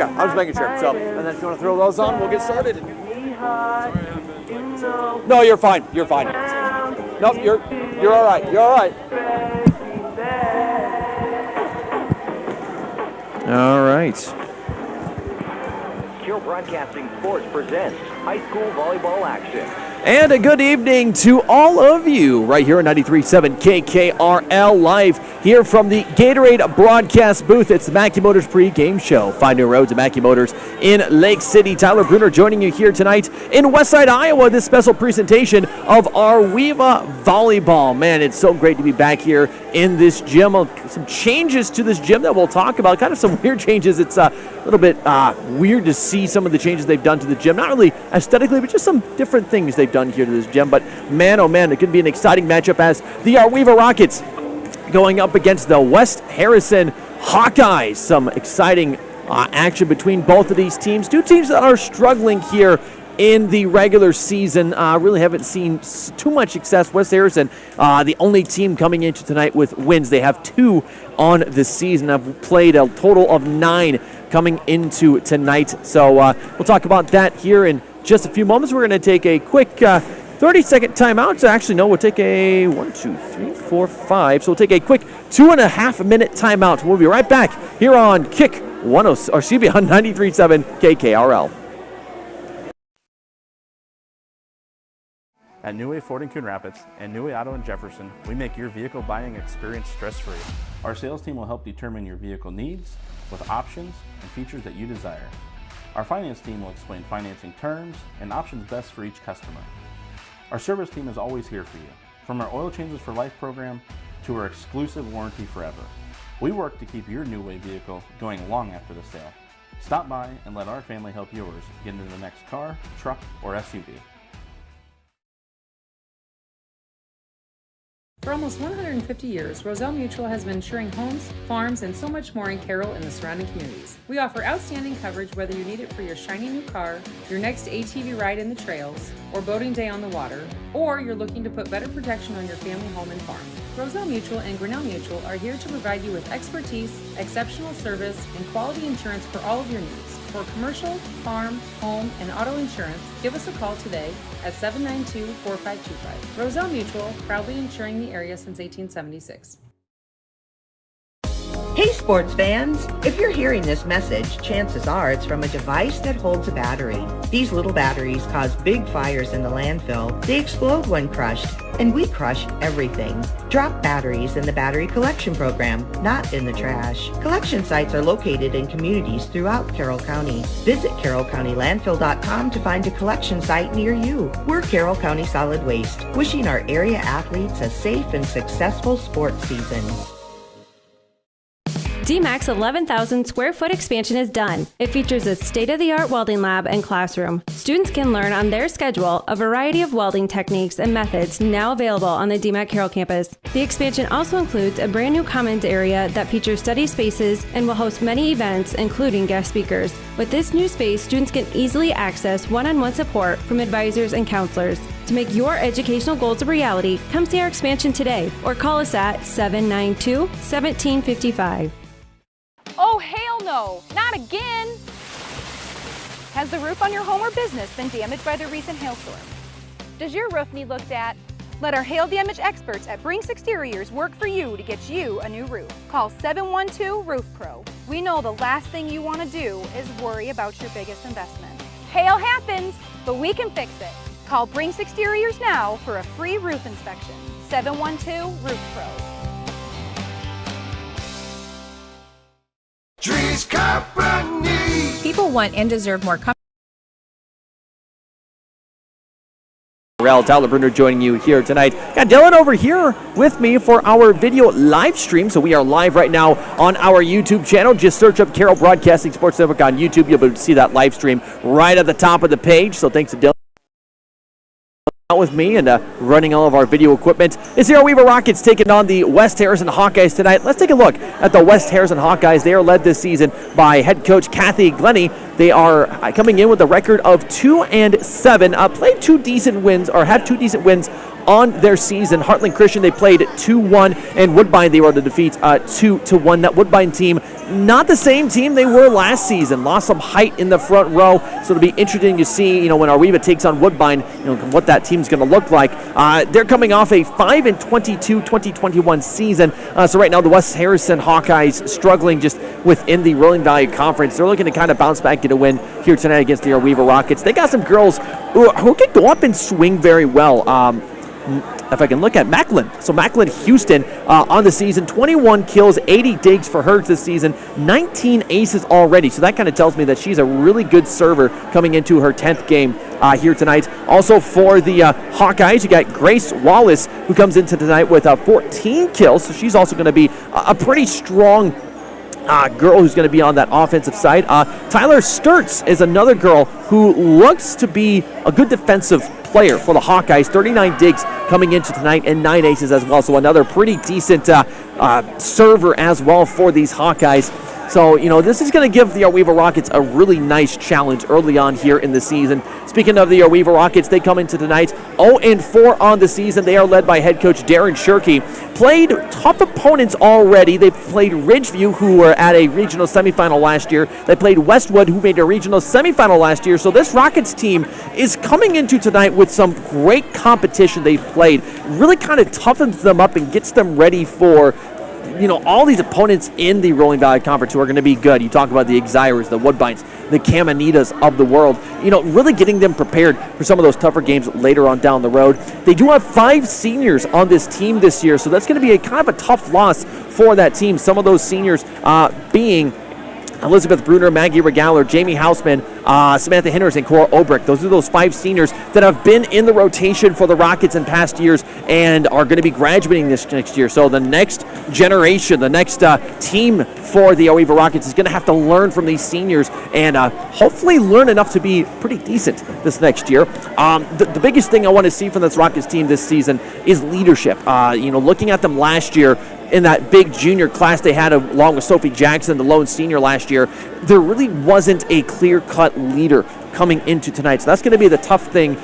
Yeah, I was making sure. So, and then if you want to throw those on, we'll get started. No, you're fine. You're fine. Nope, you're all right. You're all right. All right. Carroll Broadcasting Sports presents high school volleyball action. And a good evening to all of you right here on 93.7 KKRL live here from the Gatorade broadcast booth. It's the Mackey Motors pre-game show. 5 New Roads at Mackey Motors in Lake City. Tyler Bruner joining you here tonight in Westside, Iowa. This special presentation of our Weeva Volleyball. Man, it's so great to be back here in this gym. Some changes to this gym that we'll talk about. Kind of some weird changes. It's a little bit weird to see some of the changes they've done to the gym. Not really aesthetically, but just some different things they've done here to this gym. But man, oh man, it could be an exciting matchup as the Weeva Rockets going up against the West Harrison Hawkeyes. Some exciting action between both of these teams. Two teams that are struggling here in the regular season. Really haven't seen too much success. West Harrison, the only team coming into tonight with wins. They have 2 on the season. Have played a total of 9 coming into tonight. So we'll talk about that here in just a few moments. We're going to take a quick 30-second timeout. Actually, no, we'll take a 1, 2, 3, 4, 5. So we'll take a quick 2.5-minute timeout. We'll be right back here on on 93.7 KKRL. At New Way Ford in Coon Rapids and New Way Auto in Jefferson, we make your vehicle buying experience stress-free. Our sales team will help determine your vehicle needs with options and features that you desire. Our finance team will explain financing terms and options best for each customer. Our service team is always here for you, from our Oil Changes for Life program to our exclusive warranty forever. We work to keep your New Way vehicle going long after the sale. Stop by and let our family help yours get into the next car, truck, or SUV. For almost 150 years, Roselle Mutual has been insuring homes, farms, and so much more in Carroll and the surrounding communities. We offer outstanding coverage whether you need it for your shiny new car, your next ATV ride in the trails, or boating day on the water, or you're looking to put better protection on your family home and farm. Roselle Mutual and Grinnell Mutual are here to provide you with expertise, exceptional service, and quality insurance for all of your needs. For commercial, farm, home, and auto insurance, give us a call today at 792-4525. Roselle Mutual, proudly insuring the area since 1876. Hey sports fans! If you're hearing this message, chances are it's from a device that holds a battery. These little batteries cause big fires in the landfill. They explode when crushed, and we crush everything. Drop batteries in the battery collection program, not in the trash. Collection sites are located in communities throughout Carroll County. Visit carrollcountylandfill.com to find a collection site near you. We're Carroll County Solid Waste, wishing our area athletes a safe and successful sports season. DMAC's 11,000 square foot expansion is done. It features a state-of-the-art welding lab and classroom. Students can learn on their schedule a variety of welding techniques and methods now available on the DMAC Carroll campus. The expansion also includes a brand new commons area that features study spaces and will host many events, including guest speakers. With this new space, students can easily access one-on-one support from advisors and counselors. To make your educational goals a reality, come see our expansion today or call us at 792-1755. Oh, hell no! Not again! Has the roof on your home or business been damaged by the recent hailstorm? Does your roof need looked at? Let our hail damage experts at Brinks Exteriors work for you to get you a new roof. Call 712 Roof Pro. We know the last thing you want to do is worry about your biggest investment. Hail happens, but we can fix it. Call Brinks Exteriors now for a free roof inspection. 712 Roof Pro. Trees Company. People want and deserve more comfort. Tyler Bruner joining you here tonight. Got Dylan over here with me for our video live stream. So we are live right now on our YouTube channel. Just search up Carroll Broadcasting Sports Network on YouTube. You'll be able to see that live stream right at the top of the page. So thanks to Dylan with me and running all of our video equipment. This here, Weeva Rockets taking on the West Harrison Hawkeyes tonight. Let's take a look at the West Harrison Hawkeyes. They are led this season by head coach Kathy Glennie. They are coming in with a record of 2-7. Played 2 decent wins, or had 2 decent wins on their season. Heartland Christian, they played 2-1, and Woodbine, they were to defeat 2-1. That Woodbine team, not the same team they were last season. Lost some height in the front row, so it'll be interesting to see, when Arweva takes on Woodbine, what that team's going to look like. They're coming off a 5-22 2021 season. So right now, the West Harrison Hawkeyes struggling just within the Rolling Valley Conference. They're looking to kind of bounce back, get a win here tonight against the Arweva Rockets. They got some girls who can go up and swing very well. If I can look at Macklin. So Macklin Houston on the season, 21 kills, 80 digs for her this season, 19 aces already. So that kind of tells me that she's a really good server coming into her 10th game here tonight. Also for the Hawkeyes, you got Grace Wallace, who comes into tonight with 14 kills. So she's also going to be a pretty strong girl who's going to be on that offensive side. Tyler Sturtz is another girl who looks to be a good defensive player for the Hawkeyes. 39 digs coming into tonight and 9 aces as well. So another pretty decent server as well for these Hawkeyes. So, this is going to give the Arweva Rockets a really nice challenge early on here in the season. Speaking of the Arweva Rockets, they come into tonight 0-4 on the season. They are led by head coach Darren Shirkey. Played tough opponents already. They played Ridgeview, who were at a regional semifinal last year. They played Westwood, who made a regional semifinal last year. So this Rockets team is coming into tonight with some great competition they've played. Really kind of toughens them up and gets them ready for all these opponents in the Rolling Valley Conference who are going to be good. You talk about the Exires, the Woodbines, the Camanitas of the world. Really getting them prepared for some of those tougher games later on down the road. They do have 5 seniors on this team this year, so that's going to be a kind of a tough loss for that team. Some of those seniors being Elizabeth Bruner, Maggie Regaler, Jamie Hausman, Samantha Henners, and Cora Obrick. Those are those 5 seniors that have been in the rotation for the Rockets in past years and are going to be graduating this next year. So the next generation, the next team for the Arweva Rockets is going to have to learn from these seniors and hopefully learn enough to be pretty decent this next year. The biggest thing I want to see from this Rockets team this season is leadership. Looking at them last year, in that big junior class they had along with Sophie Jackson, the lone senior last year, there really wasn't a clear-cut leader coming into tonight. So that's going to be the tough thing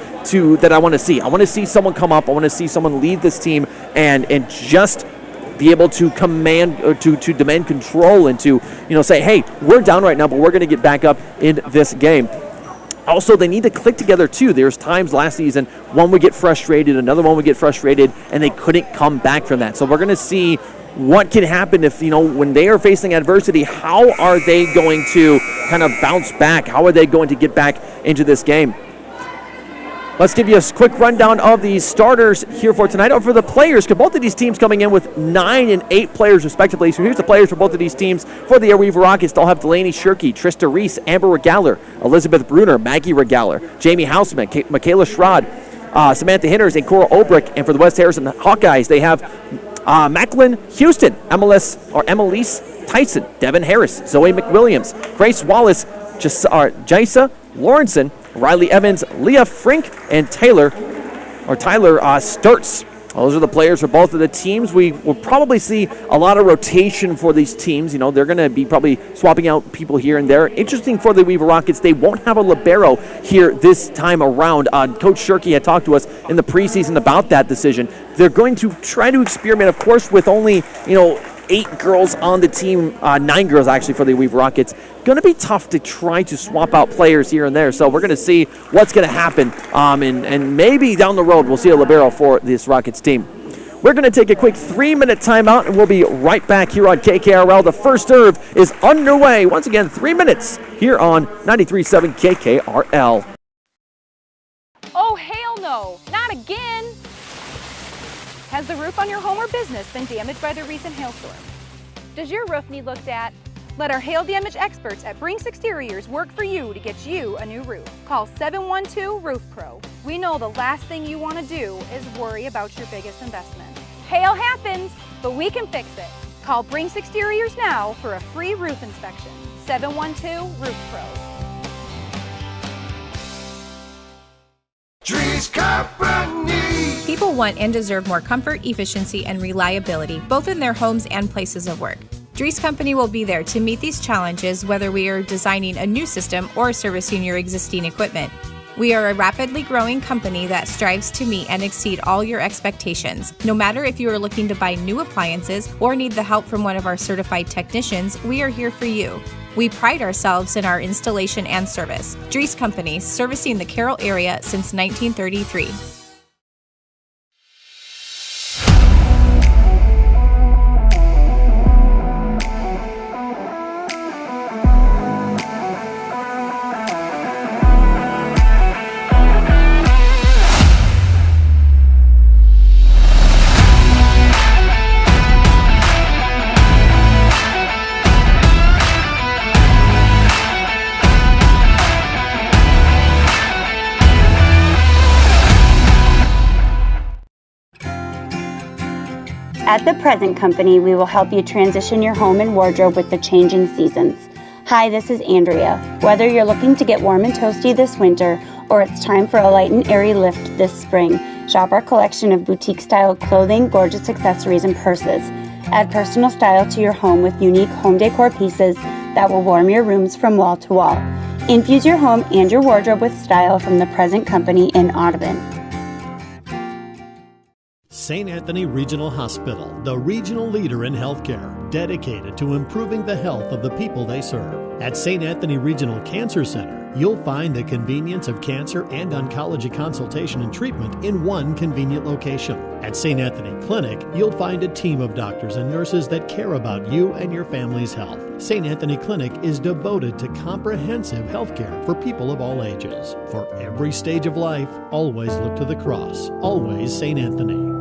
that I want to see. I want to see someone come up. I want to see someone lead this team and just be able to command or to demand control and to say, hey, we're down right now, but we're going to get back up in this game. Also, they need to click together, too. There's times last season one would get frustrated, another one would get frustrated, and they couldn't come back from that. So we're going to see what can happen if, when they are facing adversity, how are they going to kind of bounce back? How are they going to get back into this game? Let's give you a quick rundown of the starters here for tonight. For the players, both of these teams coming in with 9 and 8 players respectively. So here's the players for both of these teams. For the Arweva Rockets, they'll have Delaney Shirkey, Trista Reese, Amber Regaler, Elizabeth Bruner, Maggie Regaler, Jamie Hausman, Michaela Schrod, Samantha Henners, and Cora Obrick. And for the West Harrison Hawkeyes, they have Macklin Houston, Emelise Tyson, Devin Harris, Zoe McWilliams, Grace Wallace, Jisa Lawrenson, Riley Evans, Leah Frink, and Tyler Sturtz. Those are the players for both of the teams. We will probably see a lot of rotation for these teams. They're going to be probably swapping out people here and there. Interesting for the Arweva Rockets, they won't have a libero here this time around. Coach Shirkey had talked to us in the preseason about that decision. They're going to try to experiment, of course, with only, 8 girls on the team, 9 girls actually for the Arweva Rockets. Going to be tough to try to swap out players here and there. So we're going to see what's going to happen. And maybe down the road we'll see a libero for this Rockets team. We're going to take a quick 3-minute timeout, and we'll be right back here on KKRL. The first serve is underway. Once again, 3 minutes here on 93.7 KKRL. Oh, hell no, not again! Has the roof on your home or business been damaged by the recent hailstorm? Does your roof need looked at? Let our hail damage experts at Brinks Exteriors work for you to get you a new roof. Call 712 Roof Pro. We know the last thing you want to do is worry about your biggest investment. Hail happens, but we can fix it. Call Brinks Exteriors now for a free roof inspection. 712 Roof Pro. Trees Company. People want and deserve more comfort, efficiency, and reliability, both in their homes and places of work. Dries Company will be there to meet these challenges, whether we are designing a new system or servicing your existing equipment. We are a rapidly growing company that strives to meet and exceed all your expectations. No matter if you are looking to buy new appliances or need the help from one of our certified technicians, we are here for you. We pride ourselves in our installation and service. Dries Company, servicing the Carroll area since 1933. At the Present Company, we will help you transition your home and wardrobe with the changing seasons. Hi, this is Andrea. Whether you're looking to get warm and toasty this winter, or it's time for a light and airy lift this spring, shop our collection of boutique-style clothing, gorgeous accessories, and purses. Add personal style to your home with unique home decor pieces that will warm your rooms from wall to wall. Infuse your home and your wardrobe with style from the Present Company in Audubon. St. Anthony Regional Hospital, the regional leader in healthcare, dedicated to improving the health of the people they serve. At St. Anthony Regional Cancer Center, you'll find the convenience of cancer and oncology consultation and treatment in one convenient location. At St. Anthony Clinic, you'll find a team of doctors and nurses that care about you and your family's health. St. Anthony Clinic is devoted to comprehensive healthcare for people of all ages. For every stage of life, always look to the cross. Always St. Anthony.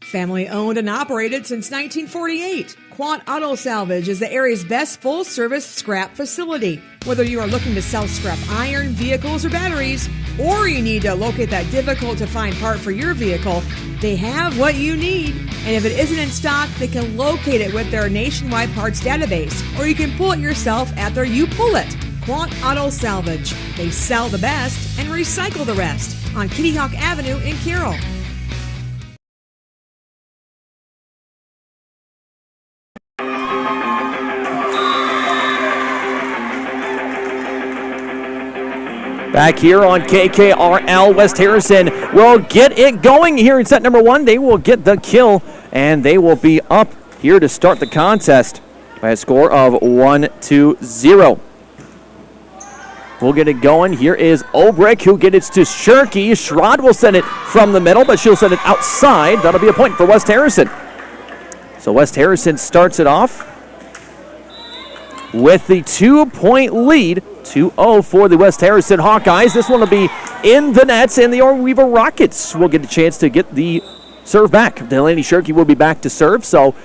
Family owned and operated since 1948, Quant Auto Salvage is the area's best full-service scrap facility. Whether you are looking to sell scrap iron, vehicles, or batteries, or you need to locate that difficult-to-find part for your vehicle, they have what you need. And if it isn't in stock, they can locate it with their nationwide parts database, or you can pull it yourself after you pull it. Quant Auto Salvage. They sell the best and recycle the rest on Kitty Hawk Avenue in Carroll. Back here on KKRL, West Harrison will get it going here in set number one. They will get the kill, and they will be up here to start the contest by a score of 1-0. We'll get it going. Here is Olbrich, who gets it to Shirky. Schrod will send it from the middle, but she'll send it outside. That'll be a point for West Harrison. So West Harrison starts it off with the 2-point lead. 2-0 for the West Harrison Hawkeyes. This one will be in the nets, and the Orr Weaver Rockets will get a chance to get the serve back. Delaney Shirky will be back to serve, so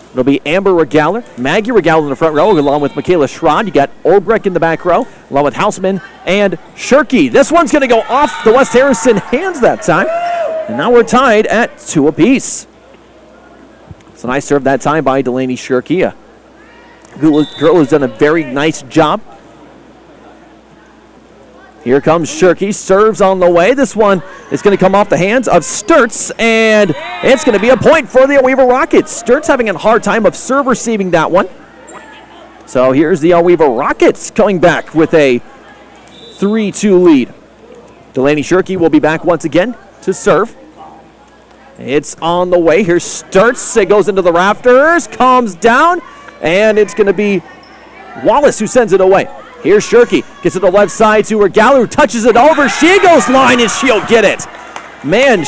it'll be Amber Regaller, Maggie Regaller in the front row, along with Michaela Schrod. You got Olbrich in the back row, along with Hausman and Shirky. This one's going to go off the West Harrison hands that time, and now we're tied at 2 apiece. So nice serve that time by Delaney Shirky. Girl has done a very nice job. Here comes Shirky, serves on the way. This one is going to come off the hands of Sturts, and it's going to be a point for the Weaver Rockets. Sturts having a hard time of serve receiving that one. So here's the Weaver Rockets coming back with a 3-2 lead. Delaney Shirky will be back once again to serve. It's on the way. Here's Sturts. It goes into the rafters, comes down, and it's going to be Wallace who sends it away. Here's Shirky. Gets it to the left side to Regaller, who touches it over. She goes line, and she'll get it. Man,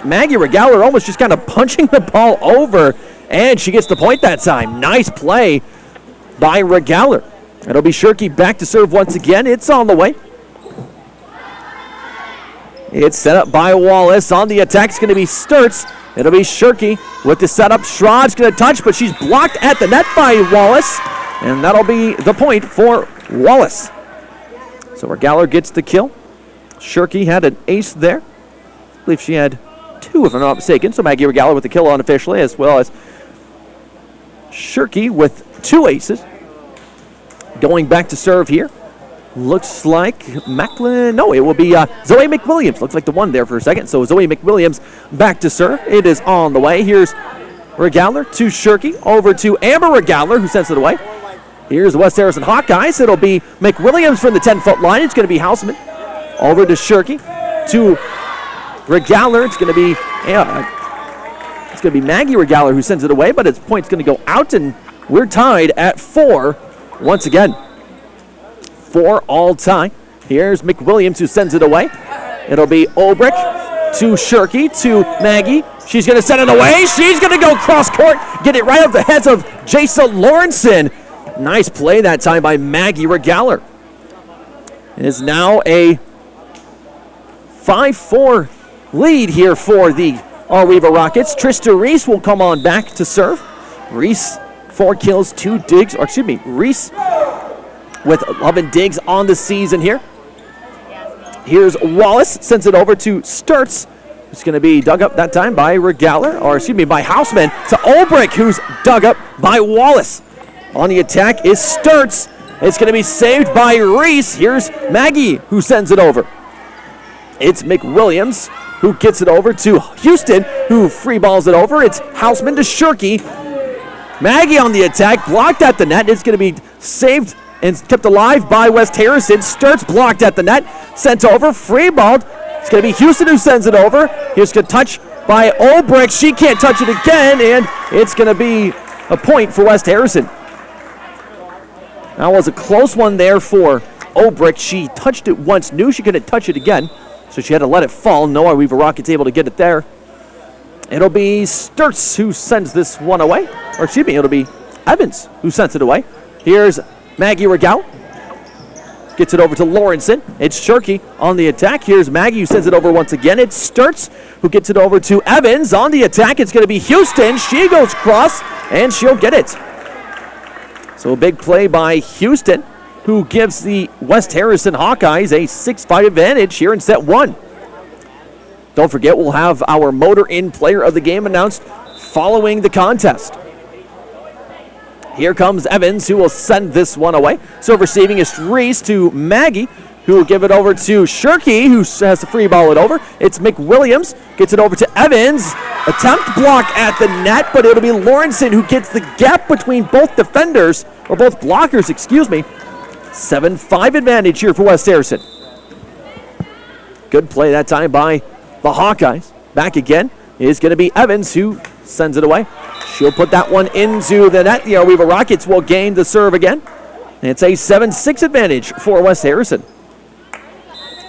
Maggie Regaller almost just kind of punching the ball over, and she gets the point that time. Nice play by Regaller. It'll be Shirky back to serve once again. It's on the way. It's set up by Wallace. On the attack, it's going to be Sturts. It'll be Shirky with the setup. Schrod's going to touch, but she's blocked at the net by Wallace, and that'll be the point for Wallace. So Regaller gets the kill. Shirky had an ace there. I believe she had 2, if I'm not mistaken. So Maggie Regaller with the kill unofficially, as well as Shirky with 2 aces. Going back to serve here. Looks like Macklin. No, it will be Zoe McWilliams. Looks like the one there for a second. So Zoe McWilliams back to serve. It is on the way. Here's Regaler to Shirky, over to Amber Regaler, who sends it away. Here's the West Harrison Hawkeyes. It'll be McWilliams from the 10-foot line. It's going to be Houseman. Over to Shirky, to Regaler. It's going to be Maggie Regaler who sends it away, but its point's going to go out, and we're tied at 4 once again. 4 all tie. Here's McWilliams who sends it away. It'll be Obrick to Shirky, to Maggie. She's going to send it away. She's going to go cross court, get it right off the heads of Jason Lawrenson. Nice play that time by Maggie Regaler. It is now a 5-4 lead here for the Arweva Rockets. Trista Reese will come on back to serve. Reese, 4 kills, 2 digs, Reese with 11 digs on the season here. Here's Wallace, sends it over to Sturts. It's going to be dug up that time by by Houseman, to Olbrich, who's dug up by Wallace. On the attack is Sturts. It's going to be saved by Reese. Here's Maggie, who sends it over. It's McWilliams, who gets it over to Houston, who free balls it over. It's Houseman to Shirky. Maggie on the attack, blocked at the net. It's going to be saved and kept alive by West Harrison. Sturts blocked at the net, sent over, free balled. It's going to be Houston who sends it over. Here's a touch by Olbrich. She can't touch it again, and it's going to be a point for West Harrison. That was a close one there for Olbrich. She touched it once, knew she couldn't touch it again, so she had to let it fall. No Arweva Rockets able to get it there. It'll be Sturts who sends this one away. It'll be Evans who sends it away. Here's Maggie Regal. Gets it over to Lawrenson. It's Shirky on the attack. Here's Maggie who sends it over once again. It's Sturts who gets it over to Evans. On the attack, it's going to be Houston. She goes cross, and she'll get it. So a big play by Houston, who gives the West Harrison Hawkeyes a 6-5 advantage here in set 1. Don't forget, we'll have our Motor Inn Player of the Game announced following the contest. Here comes Evans, who will send this one away. So receiving is Reese to Maggie, who will give it over to Shirky, who has to free ball it over. It's McWilliams, gets it over to Evans. Attempt block at the net, but it'll be Lawrenson who gets the gap between both defenders, or both blockers, 7-5 advantage here for West Harrison. Good play that time by the Hawkeyes. Back again is going to be Evans, who sends it away. She'll put that one into the net. The Arweva Rockets will gain the serve again. It's a 7-6 advantage for West Harrison.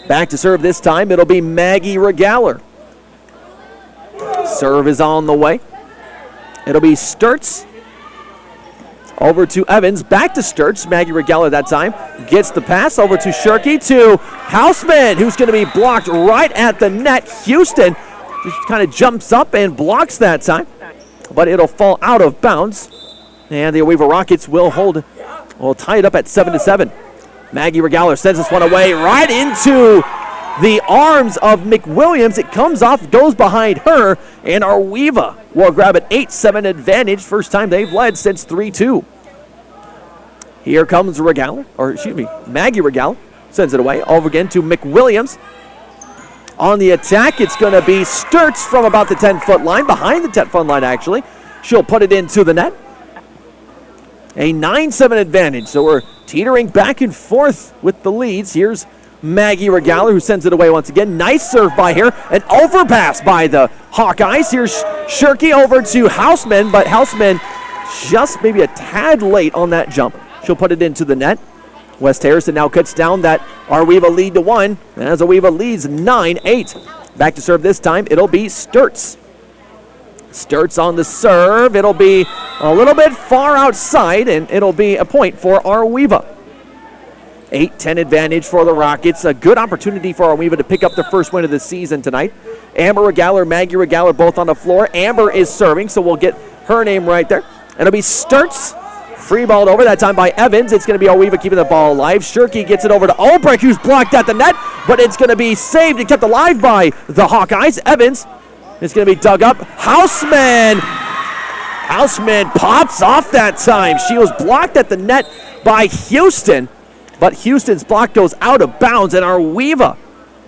Back to serve this time, it'll be Maggie Regaler. Serve is on the way. It'll be Sturts. Over to Evans, back to Sturts. Maggie Regaler that time gets the pass over to Shirky, to Houseman, who's going to be blocked right at the net. Houston just kind of jumps up and blocks that time, but it'll fall out of bounds. And the Arweva Rockets will tie it up at 7-7. Maggie Regaler sends this one away right into the arms of McWilliams. It comes off, goes behind her, and Arweva will grab an 8-7 advantage. First time they've led since 3-2. Here comes Maggie Regaler sends it away. Over again to McWilliams. On the attack, it's going to be Sturts from about the 10-foot line, behind the 10-foot line actually. She'll put it into the net. A 9-7 advantage, so we're teetering back and forth with the leads. Here's Maggie Regaler, who sends it away once again. Nice serve by her. An overpass by the Hawkeyes. Here's Shirky over to Houseman, but Houseman just maybe a tad late on that jump. She'll put it into the net. West Harrison now cuts down that Arweva lead to 1, as Arweva leads 9-8. Back to serve this time, it'll be Sturts. Sturts on the serve. It'll be a little bit far outside, and it'll be a point for Arweva. 8-10 advantage for the Rockets. A good opportunity for Arweva to pick up the first win of the season tonight. Amber Regaler, Maggie Regaler both on the floor. Amber is serving, so we'll get her name right there. And it'll be Sturts. Free balled over that time by Evans. It's going to be Arweva keeping the ball alive. Shirky gets it over to Olbrich, who's blocked at the net, but it's going to be saved and kept alive by the Hawkeyes. Evans is going to be dug up. Houseman pops off that time. She was blocked at the net by Houston, but Houston's block goes out of bounds, and Arweva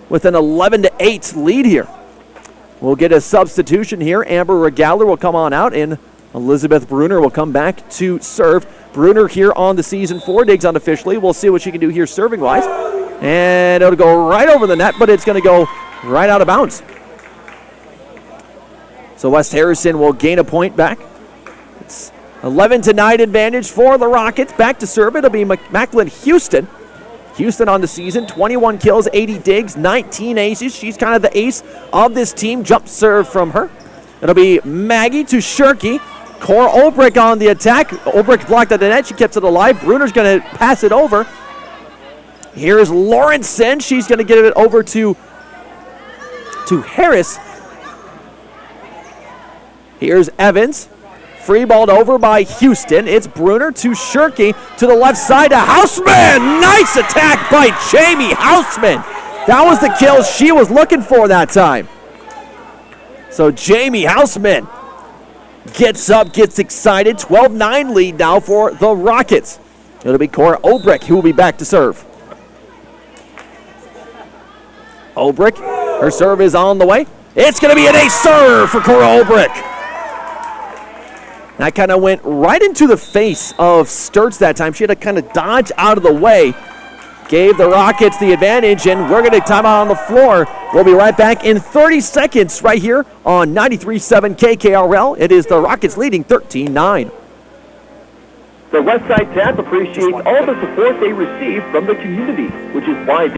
with an 11-8 lead here. We'll get a substitution here. Amber Regaler will come on out, and Elizabeth Bruner will come back to serve. Bruner here on the season 4 digs unofficially. We'll see what she can do here serving-wise. And it'll go right over the net, but it's going to go right out of bounds. So West Harrison will gain a point back. It's 11-9 advantage for the Rockets. Back to serve. It'll be Macklin Houston. Houston on the season, 21 kills, 80 digs, 19 aces. She's kind of the ace of this team. Jump serve from her. It'll be Maggie to Shirky. Cora Olbrich on the attack. Olbrich blocked at the net. She kept it alive. Bruner's going to pass it over. Here's Lawrenson. She's going to get it over to Harris. Here's Evans. Free balled over by Houston. It's Bruner to Shirky to the left side to Houseman. Nice attack by Jamie Houseman. That was the kill she was looking for that time. So Jamie Houseman gets up, gets excited. 12-9 lead now for the Rockets. It'll be Cora Olbrich who will be back to serve. Olbrich, her serve is on the way. It's going to be an ace serve for Cora Olbrich. That kind of went right into the face of Sturts that time. She had to kind of dodge out of the way. Gave the Rockets the advantage, and we're going to time out on the floor. We'll be right back in 30 seconds right here on 93.7 KKRL. It is the Rockets leading 13-9. The Westside TAP appreciates all the support they receive from the community, which is why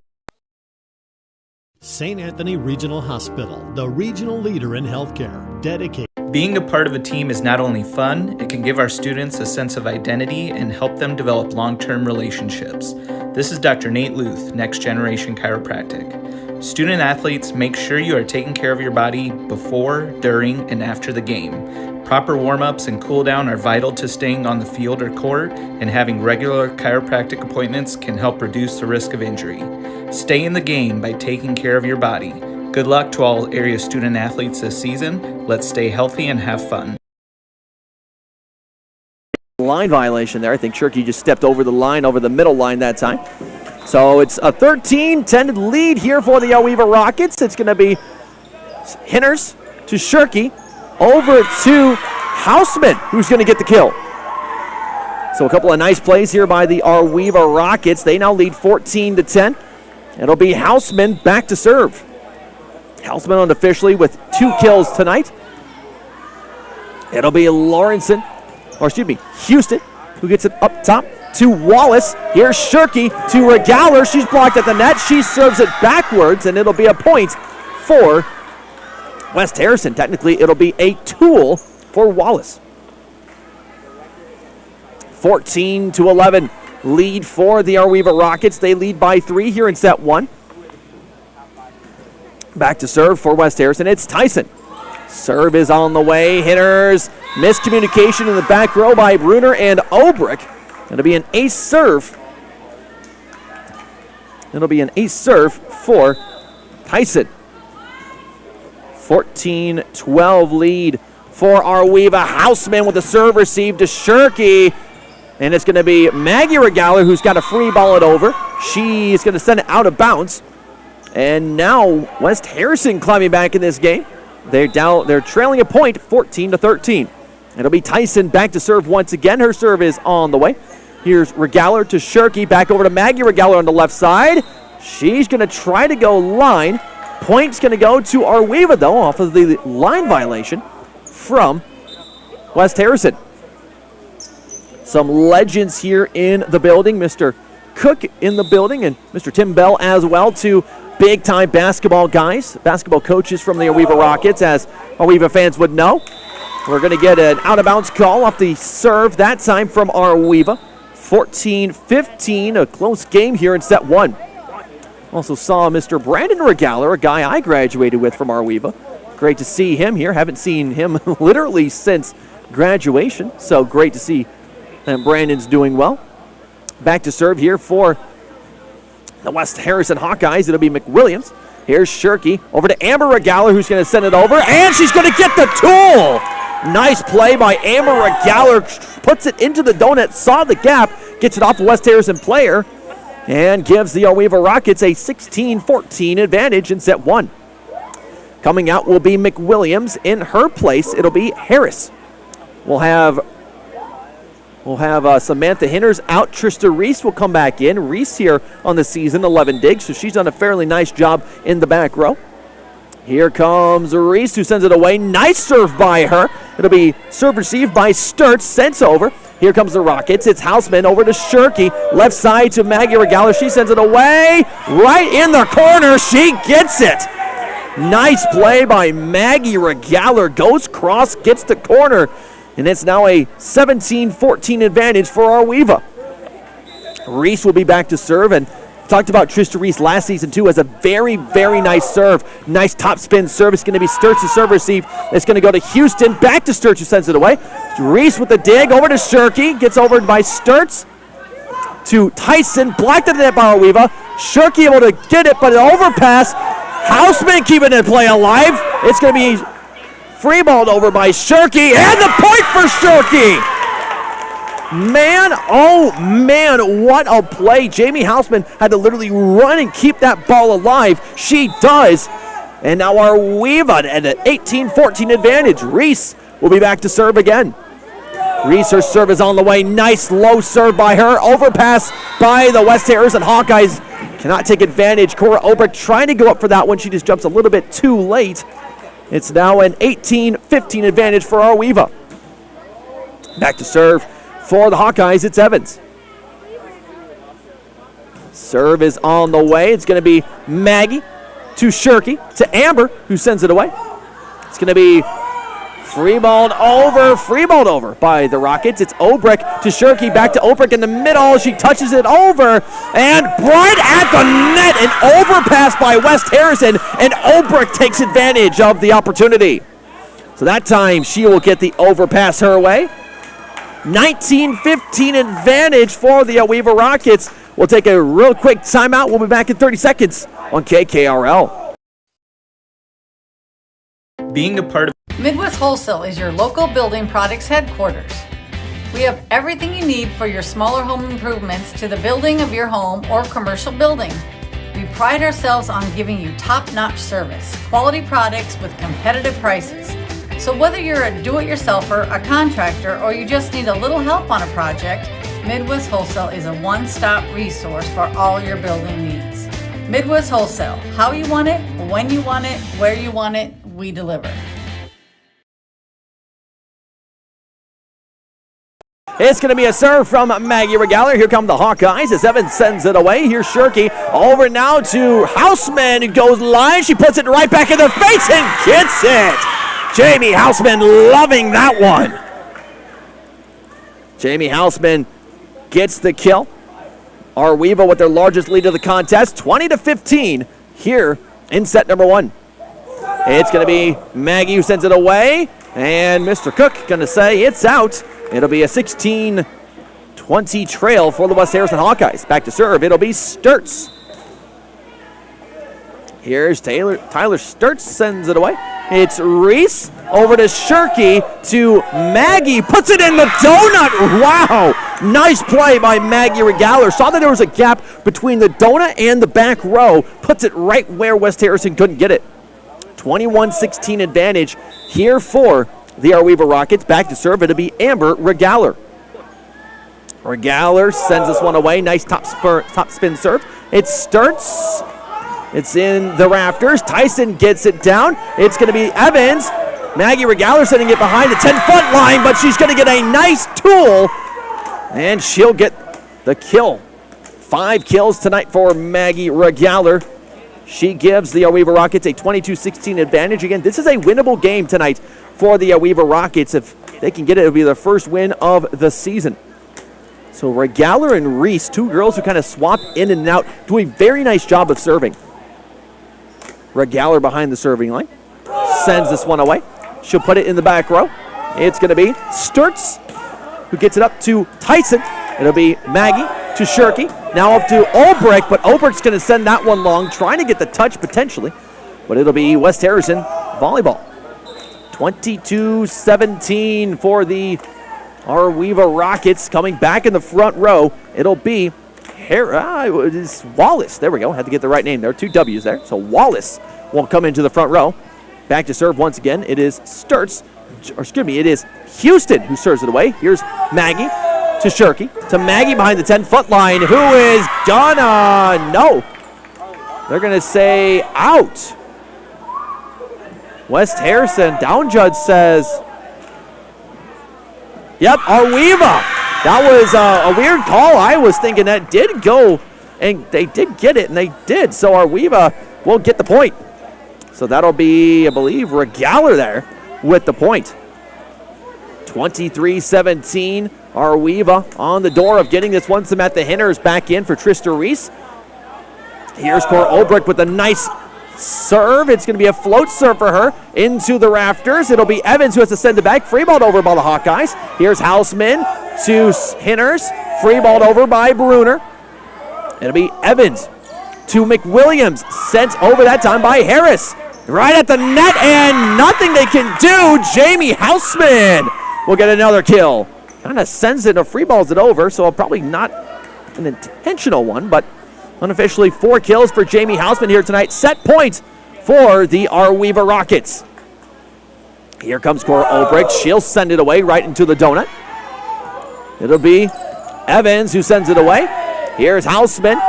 St. Anthony Regional Hospital, the regional leader in healthcare, dedicated. Being a part of a team is not only fun, it can give our students a sense of identity and help them develop long-term relationships. This is Dr. Nate Luth, Next Generation Chiropractic. Student athletes, make sure you are taking care of your body before, during, and after the game. Proper warm-ups and cool-down are vital to staying on the field or court, and having regular chiropractic appointments can help reduce the risk of injury. Stay in the game by taking care of your body. Good luck to all area student athletes this season. Let's stay healthy and have fun. Line violation there. I think Shirky just stepped over the line, over the middle line that time. So it's a 13-10 lead here for the Oweva Rockets. It's going to be Hinners to Shirky, over to Houseman, who's going to get the kill. So a couple of nice plays here by the Oweva Rockets. They now lead 14-10. It'll be Houseman back to serve. Houseman unofficially with 2 kills tonight. It'll be Houston, who gets it up top to Wallace. Here's Shirky to Regaler. She's blocked at the net. She serves it backwards, and it'll be a point for West Harrison. Technically, it'll be a tool for Wallace. 14-11 lead for the Oweva Rockets. They lead by 3 here in set 1. Back to serve for West Harrison. It's Tyson. Serve is on the way. Hitters. Miscommunication in the back row by Bruner and Olbrich. It'll be an ace serve. It'll be an ace serve for Tyson. 14-12 lead for Oweva. Houseman with the serve received to Shirky. And it's going to be Maggie Regaler who's got a free ball it over. She's going to send it out of bounds. And now West Harrison climbing back in this game. They're trailing a point, 14-13. It'll be Tyson back to serve once again. Her serve is on the way. Here's Regaler to Shirky. Back over to Maggie Regaler on the left side. She's going to try to go line. Point's going to go to Oweva, though, off of the line violation from West Harrison. Some legends here in the building. Mr. Cook in the building and Mr. Tim Bell as well, two big-time basketball guys, basketball coaches from the Oweva Rockets, as Oweva fans would know. We're going to get an out-of-bounds call off the serve, that time from Oweva. 14-15, a close game here in set 1. Also saw Mr. Brandon Regaler, a guy I graduated with from Oweva. Great to see him here. Haven't seen him literally since graduation, so great to see that Brandon's doing well. Back to serve here for the West Harrison Hawkeyes. It'll be McWilliams. Here's Shirky over to Amber Regaler, who's going to send it over, and she's going to get the tool. Nice play by Amber Regaler. Puts it into the donut, saw the gap, gets it off a West Harrison player, and gives the Oweva Rockets a 16-14 advantage in set 1. Coming out will be McWilliams. In her place, it'll be Harris. We'll have Samantha Hinders out. Trista Reese will come back in. Reese here on the season, 11 digs, so she's done a fairly nice job in the back row. Here comes Reese, who sends it away. Nice serve by her. It'll be serve received by Sturts, sends over. Here comes the Rockets. It's Houseman over to Shirky. Left side to Maggie Regaler. She sends it away. Right in the corner. She gets it. Nice play by Maggie Regaler. Goes cross, gets the corner. And it's now a 17-14 advantage for Arweva. Reese will be back to serve, and talked about Trista Reese last season too as a very, very nice serve. Nice top spin serve. It's going to be Sturts to serve receive. It's going to go to Houston. Back to Sturts, who sends it away. Reese with the dig over to Shirky. Gets over by Sturts to Tyson. Blocked at the net by Arweva. Shirky able to get it, but an overpass. Houseman keeping the play alive. It's going to be free-balled over by Shirky, and the point for Shirky! Man, oh man, what a play. Jamie Houseman had to literally run and keep that ball alive. She does. And now Arweva at an 18-14 advantage. Reese will be back to serve again. Reese, her serve is on the way. Nice low serve by her. Overpass by the West Harrison Hawkeyes. Cannot take advantage. Cora Obrick trying to go up for that one. She just jumps a little bit too late. It's now an 18-15 advantage for Arweva. Back to serve for the Hawkeyes, it's Evans. Serve is on the way. It's going to be Maggie to Shirky to Amber, who sends it away. It's going to be free-balled over by the Rockets. It's Obrick to Shirky, back to Obrick in the middle. She touches it over, and right at the net, an overpass by West Harrison, and Obrick takes advantage of the opportunity. So that time, she will get the overpass her way. 19-15 advantage for the Arweva Rockets. We'll take a real quick timeout. We'll be back in 30 seconds on KKRL. Being a part of Midwest Wholesale is your local building products headquarters. We have everything you need for your smaller home improvements to the building of your home or commercial building. We pride ourselves on giving you top-notch service, quality products with competitive prices. So whether you're a do-it-yourselfer, a contractor, or you just need a little help on a project, Midwest Wholesale is a one-stop resource for all your building needs. Midwest Wholesale, how you want it, when you want it, where you want it, we deliver. It's going to be a serve from Maggie Regaler. Here come the Hawkeyes as Evans sends it away. Here's Shirky over now to Houseman, who goes line. She puts it right back in the face and gets it. Jamie Houseman loving that one. Jamie Houseman gets the kill. Arweva with their largest lead of the contest, 20-15 here in set number one. It's going to be Maggie who sends it away, and Mr. Cook going to say it's out. It'll be a 16-20 trail for the West Harrison Hawkeyes. Back to serve, it'll be Sturts. Here's Tyler Sturts sends it away. It's Reese over to Shirky to Maggie. Puts it in the donut. Wow. Nice play by Maggie Regaler. Saw that there was a gap between the donut and the back row. Puts it right where West Harrison couldn't get it. 21-16 advantage here for the Arweva Rockets. Back to serve. It'll be Amber Regaler. Regaler sends this one away. Nice top spin serve. It starts. It's in the rafters. Tyson gets it down. It's going to be Evans. Maggie Regaler sending it behind the 10-foot line, but she's going to get a nice tool, and she'll get the kill. 5 kills tonight for Maggie Regaler. She gives the Arweva Rockets a 22-16 advantage. Again, this is a winnable game tonight for the Arweva Rockets. If they can get it, it'll be the first win of the season. So Regaler and Reese, two girls who kind of swap in and out, do a very nice job of serving. Regaler behind the serving line. Sends this one away. She'll put it in the back row. It's going to be Sturts, who gets it up to Tyson. It'll be Maggie to Shirky. Now up to Olbrich, but Olbrich's going to send that one long, trying to get the touch potentially. But it'll be West Harrison volleyball. 22-17 for the Arweva Rockets. Coming back in the front row, it'll be it's Wallace. There we go. Had to get the right name there. 2 W's there. So Wallace will come into the front row. Back to serve once again. It is Sturts it is Houston who serves it away. Here's Maggie to Shirky, to Maggie behind the 10-foot line, who is gonna, no. They're gonna say out. West Harrison, down judge says, yep, Arweva. That was a weird call. I was thinking that did go, and they did get it, and they did. So Arweva will get the point. So that'll be, I believe, Regaler there with the point. 23-17. Arweva on the door of getting this one. Samantha Hinners back in for Trista Reese. Here's Cora Olbrich with a nice serve. It's going to be a float serve for her into the rafters. It'll be Evans who has to send it back. Free balled over by the Hawkeyes. Here's Houseman to Hinners. Free balled over by Bruner. It'll be Evans to McWilliams. Sent over that time by Harris. Right at the net, and nothing they can do. Jamie Houseman will get another kill. Kind of sends it or free balls it over, so probably not an intentional one, but unofficially 4 kills for Jamie Houseman here tonight. Set point for the Arweva Rockets. Here comes Cora Olbrich. She'll send it away right into the donut. It'll be Evans who sends it away. Here's Houseman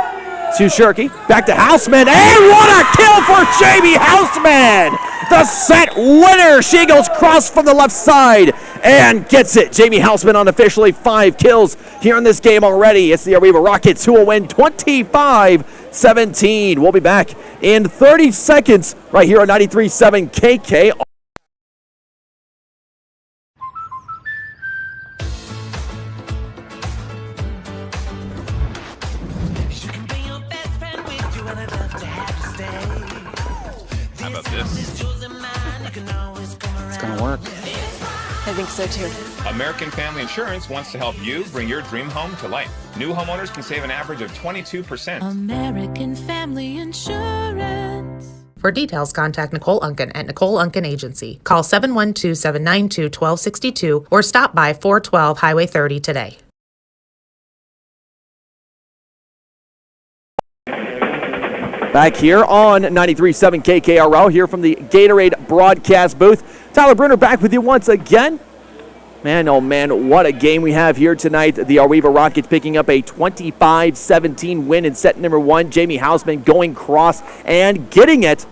to Shirky. Back to Houseman, and what a kill for Jamie Houseman! The set winner. She goes cross from the left side and gets it. Jamie Houseman on officially 5 kills here in this game already. It's the Arweva Rockets who will win 25-17. We'll be back in 30 seconds right here on 93.7 KK. How about this? It's gonna work. I think so too. American Family Insurance wants to help you bring your dream home to life. New homeowners can save an average of 22%. American Family Insurance. For details, contact Nicole Unken at Nicole Unken Agency. Call 712-792-1262 or stop by 412 Highway 30 today. Back here on 93.7 KKRL, here from the Gatorade broadcast booth. Tyler Bruner back with you once again. Man, oh man, what a game we have here tonight. The Arweva Rockets picking up a 25-17 win in set number 1. Jamie Houseman going cross and getting it.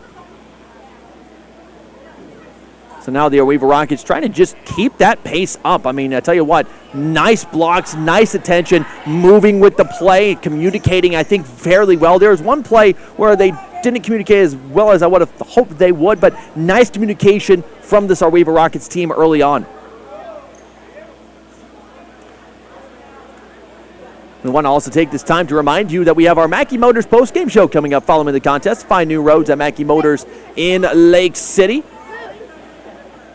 So now the Arweva Rockets trying to just keep that pace up. I mean, I tell you what, nice blocks, nice attention, moving with the play, communicating, I think, fairly well. There was one play where they didn't communicate as well as I would have hoped they would, but nice communication from this Arweva Rockets team early on. We want to also take this time to remind you that we have our Mackey Motors post-game show coming up following the contest. Find new roads at Mackey Motors in Lake City.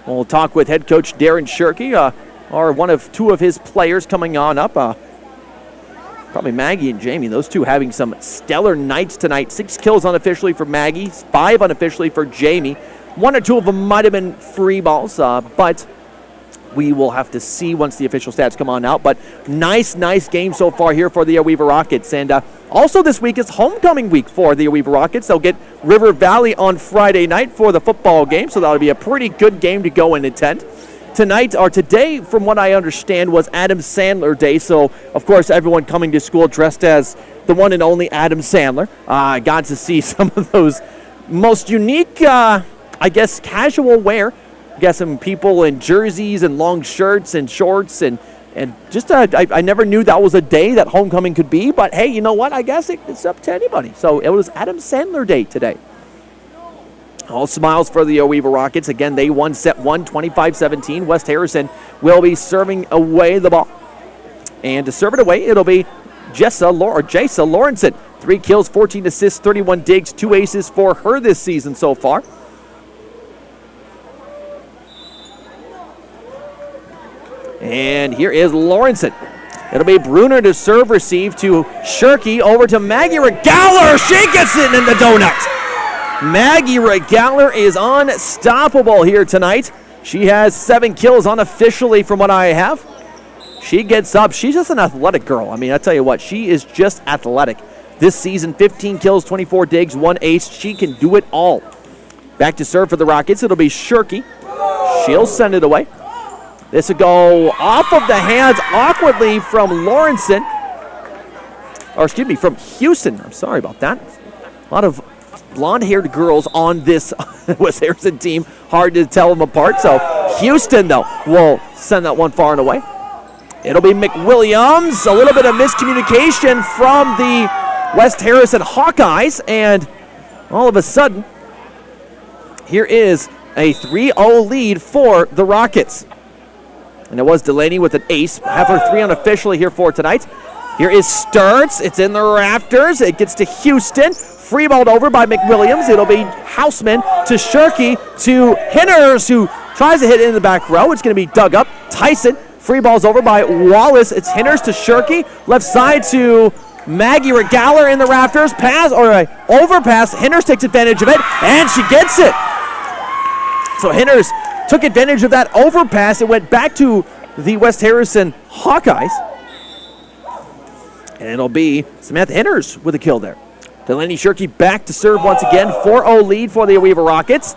We'll talk with head coach Darren Shirky, or one of 2 of his players coming on up. Probably Maggie and Jamie. Those 2 having some stellar nights tonight. 6 kills unofficially for Maggie, 5 unofficially for Jamie. 1 or 2 of them might have been free balls, but we will have to see once the official stats come on out. But nice game so far here for the Arweva Rockets. And also this week is homecoming week for the Arweva Rockets. They'll get River Valley on Friday night for the football game, so that'll be a pretty good game to go and attend. Tonight, or today, from what I understand, was Adam Sandler Day. So, of course, everyone coming to school dressed as the one and only Adam Sandler. I got to see some of those most unique, I guess, casual wear. Got some people in jerseys and long shirts and shorts and just I never knew that was a day that homecoming could be, but hey, you know what? I guess it's up to anybody. So it was Adam Sandler Day today. All smiles for the Arweva Rockets. Again, they won set 1, 25-17. West Harrison will be serving away the ball. And to serve it away, it'll be Jessa Lawrenson. 3 kills, 14 assists, 31 digs, 2 aces for her this season so far. And here is Lawrenson. It'll be Bruner to serve receive to Shirky over to Maggie Regaler. She gets it in the donut. Maggie Regaler is unstoppable here tonight. She has 7 kills unofficially from what I have. She gets up. She's just an athletic girl. I mean, I tell you what, she is just athletic. This season, 15 kills, 24 digs, 1 ace. She can do it all. Back to serve for the Rockets. It'll be Shirky. she'll send it away. This will go off of the hands awkwardly from Lawrenson. Or excuse me, from Houston. I'm sorry about that. A lot of blonde-haired girls on this West Harrison team. Hard to tell them apart. So Houston, though, will send that one far and away. It'll be McWilliams. A little bit of miscommunication from the West Harrison Hawkeyes. And all of a sudden, here is a 3-0 lead for the Rockets. And it was Delaney with an ace. Have her 3 unofficially here for tonight. Here is Sturts. It's in the rafters. It gets to Houston. Freeballed over by McWilliams. It'll be Houseman to Shirky to Hinners, who tries to hit it in the back row. It's going to be dug up. Tyson. Free ball's over by Wallace. It's Hinners to Shirky. Left side to Maggie Regaler in the rafters. Pass or overpass. Hinners takes advantage of it, and she gets it. So Hinners took advantage of that overpass. It went back to the West Harrison Hawkeyes. And it'll be Samantha Hinners with a kill there. Delaney Shirky back to serve once again. 4-0 lead for the Weaver Rockets.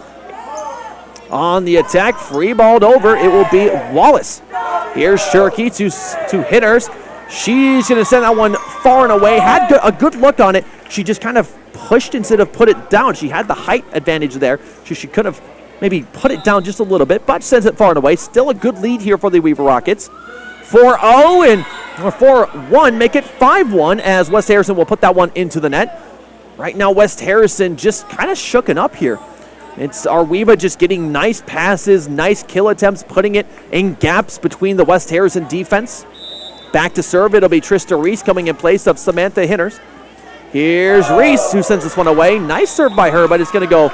On the attack, free balled over. It will be Wallace. Here's Shirky to Hinners. She's going to send that one far and away. Had a good look on it. She just kind of pushed instead of put it down. She had the height advantage there. She could have maybe put it down just a little bit, but sends it far and away. Still a good lead here for the Weaver Rockets. 4-0 and 4-1, make it 5-1 as West Harrison will put that one into the net. Right now, West Harrison just kind of shooken up here. It's Arweva just getting nice passes, nice kill attempts, putting it in gaps between the West Harrison defense. Back to serve, it'll be Trista Reese coming in place of Samantha Hinners. Here's Reese, who sends this one away. Nice serve by her, but it's going to go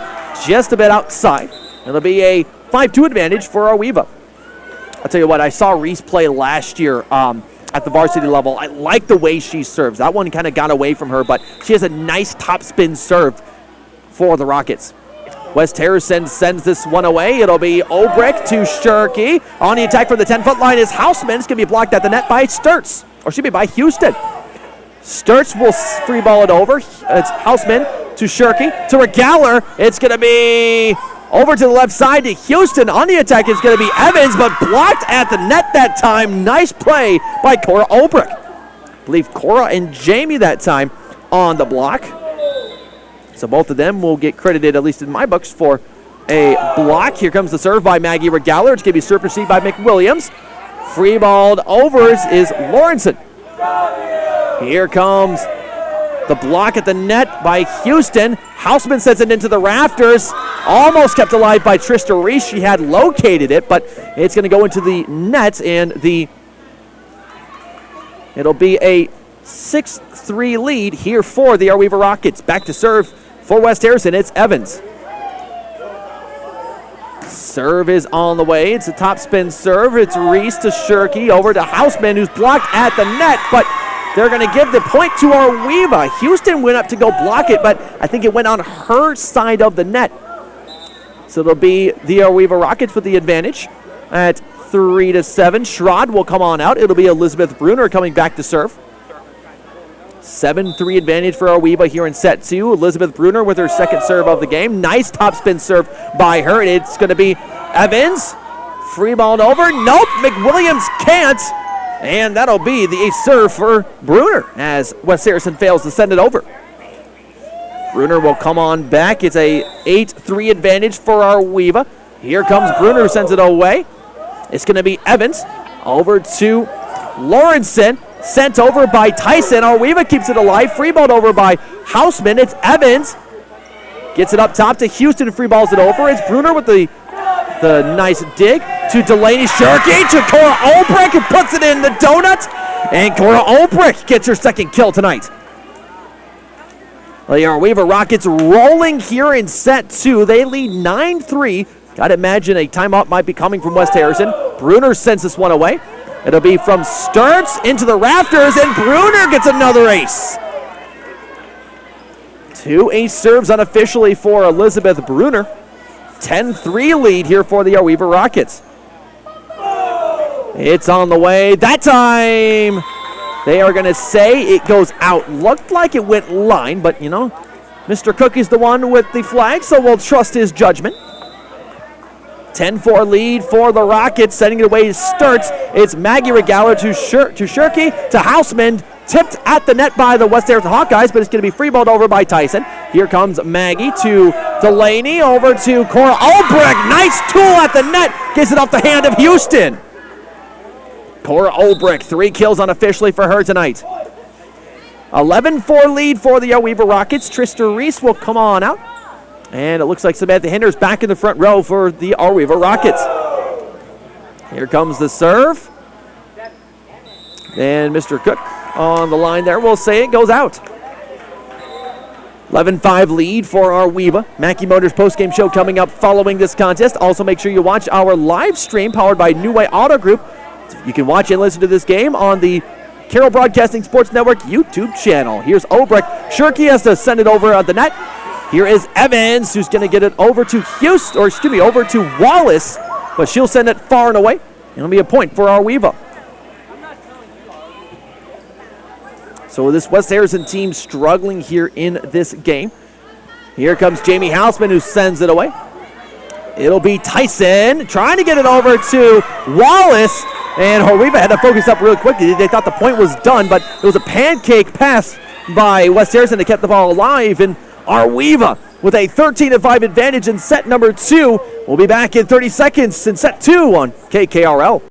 just a bit outside. It'll be a 5-2 advantage for Arweva. I'll tell you what, I saw Reese play last year at the varsity level. I like the way she serves. That one kind of got away from her, but she has a nice top spin serve for the Rockets. West Harrison sends this one away. It'll be Obrick to Shirky. On the attack from the 10-foot line is Houseman. It's going to be blocked at the net by Sturts, or should be by Houston. Sturts will free ball it over. It's Houseman to Shirky. To Regaler, it's going to be over to the left side to Houston. On the attack, it's going to be Evans, but blocked at the net that time. Nice play by Cora Obrick. I believe Cora and Jamie that time on the block. So both of them will get credited, at least in my books, for a block. Here comes the serve by Maggie Regaler. It's going to be serve received by McWilliams. Free balled over is Lawrenson. Here comes the block at the net by Houston. Houseman sends it into the rafters. Almost kept alive by Trista Reese. She had located it, but it's going to go into the net, and it'll be a 6-3 lead here for the Arweva Rockets. Back to serve for West Harrison. It's Evans. Serve is on the way. It's a top spin serve. It's Reese to Shirky over to Houseman, who's blocked at the net, but they're going to give the point to Arweva. Houston went up to go block it, but I think it went on her side of the net. So it'll be the Arweva Rockets with the advantage at 3-7. Schrod will come on out. It'll be Elizabeth Bruner coming back to serve. 7-3 advantage for Arweva here in set 2. Elizabeth Bruner with her second serve of the game. Nice top spin serve by her. And it's going to be Evans. Free balled over. Nope, McWilliams can't. And that'll be the eighth serve for Bruner as West Harrison fails to send it over. Bruner will come on back. It's a 8-3 advantage for Arweva. Here comes Bruner, who sends it away. It's going to be Evans over to Lawrenson. Sent over by Tyson. Arweva keeps it alive. Free balled over by Houseman. It's Evans. Gets it up top to Houston. Free balls it over. It's Bruner with the nice dig to Delaney Shirky to Cora Obrick, who puts it in the donut. And Cora Obrick gets her second kill tonight. Well, the Arweva Rockets rolling here in set 2. They lead 9-3. Got to imagine a timeout might be coming from West Harrison. Bruner sends this one away. It'll be from Sturts into the rafters, and Bruner gets another ace. 2 ace serves unofficially for Elizabeth Bruner. 10-3 lead here for the Arweva Rockets. It's on the way. That time, they are going to say it goes out. Looked like it went line, but, you know, Mr. Cook is the one with the flag, so we'll trust his judgment. 10-4 lead for the Rockets. Sending it away starts. It's Maggie Regaler to Shirky to Houseman. Tipped at the net by the West Harrison Hawkeyes, but it's going to be free-balled over by Tyson. Here comes Maggie to Delaney, over to Cora Olbrich. Nice tool at the net. Gets it off the hand of Houston. Cora Olbrich, 3 kills unofficially for her tonight. 11-4 lead for the Weaver Rockets. Trista Reese will come on out. And it looks like Samantha Hinders back in the front row for the Weaver Rockets. Here comes the serve. And Mr. Cook on the line there. We'll say it goes out. 11-5 lead for our Weaver. Mackey Motors postgame show coming up following this contest. Also make sure you watch our live stream powered by New Way Auto Group. You can watch and listen to this game on the Carroll Broadcasting Sports Network YouTube channel. Here's Obrecht. Shirky has to send it over at the net. Here is Evans, who's going to get it over to over to Wallace, but she'll send it far and away. It'll be a point for our Weaver. So this West Harrison team struggling here in this game. Here comes Jamie Houseman, who sends it away. It'll be Tyson trying to get it over to Wallace. And Weaver had to focus up really quickly. They thought the point was done, but it was a pancake pass by West Harrison that kept the ball alive. And our Weaver with a 13-5 advantage in set number 2. We'll be back in 30 seconds in set 2 on KKRL.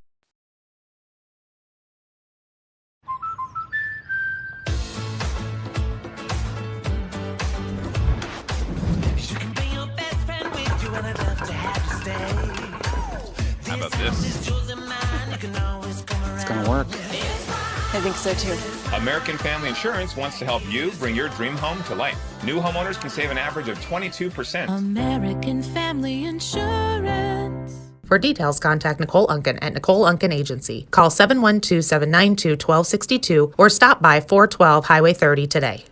How about this? It's gonna work. I think so too. American Family Insurance wants to help you bring your dream home to life. New homeowners can save an average of 22%. American Family Insurance. For details, contact Nicole Unken at Nicole Unken Agency. Call 712-792-1262 or stop by 412 Highway 30 today.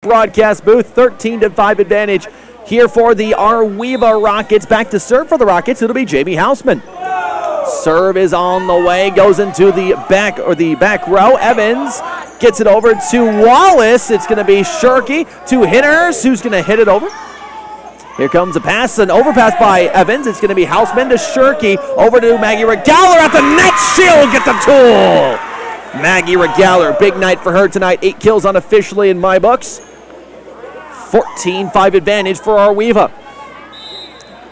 Broadcast booth, 13-5 advantage here for the Weaver Rockets. Back to serve for the Rockets. It'll be Jamie Houseman. Serve is on the way, goes into the back row. Evans gets it over to Wallace. It's going to be Shirky to Hinners, who's going to hit it over. Here comes a pass, an overpass by Evans. It's going to be Houseman to Shirky, over to Maggie Regaler at the net. She'll get the tool. Maggie Regaler, big night for her tonight. 8 kills unofficially in my books. 14-5 advantage for our Weaver.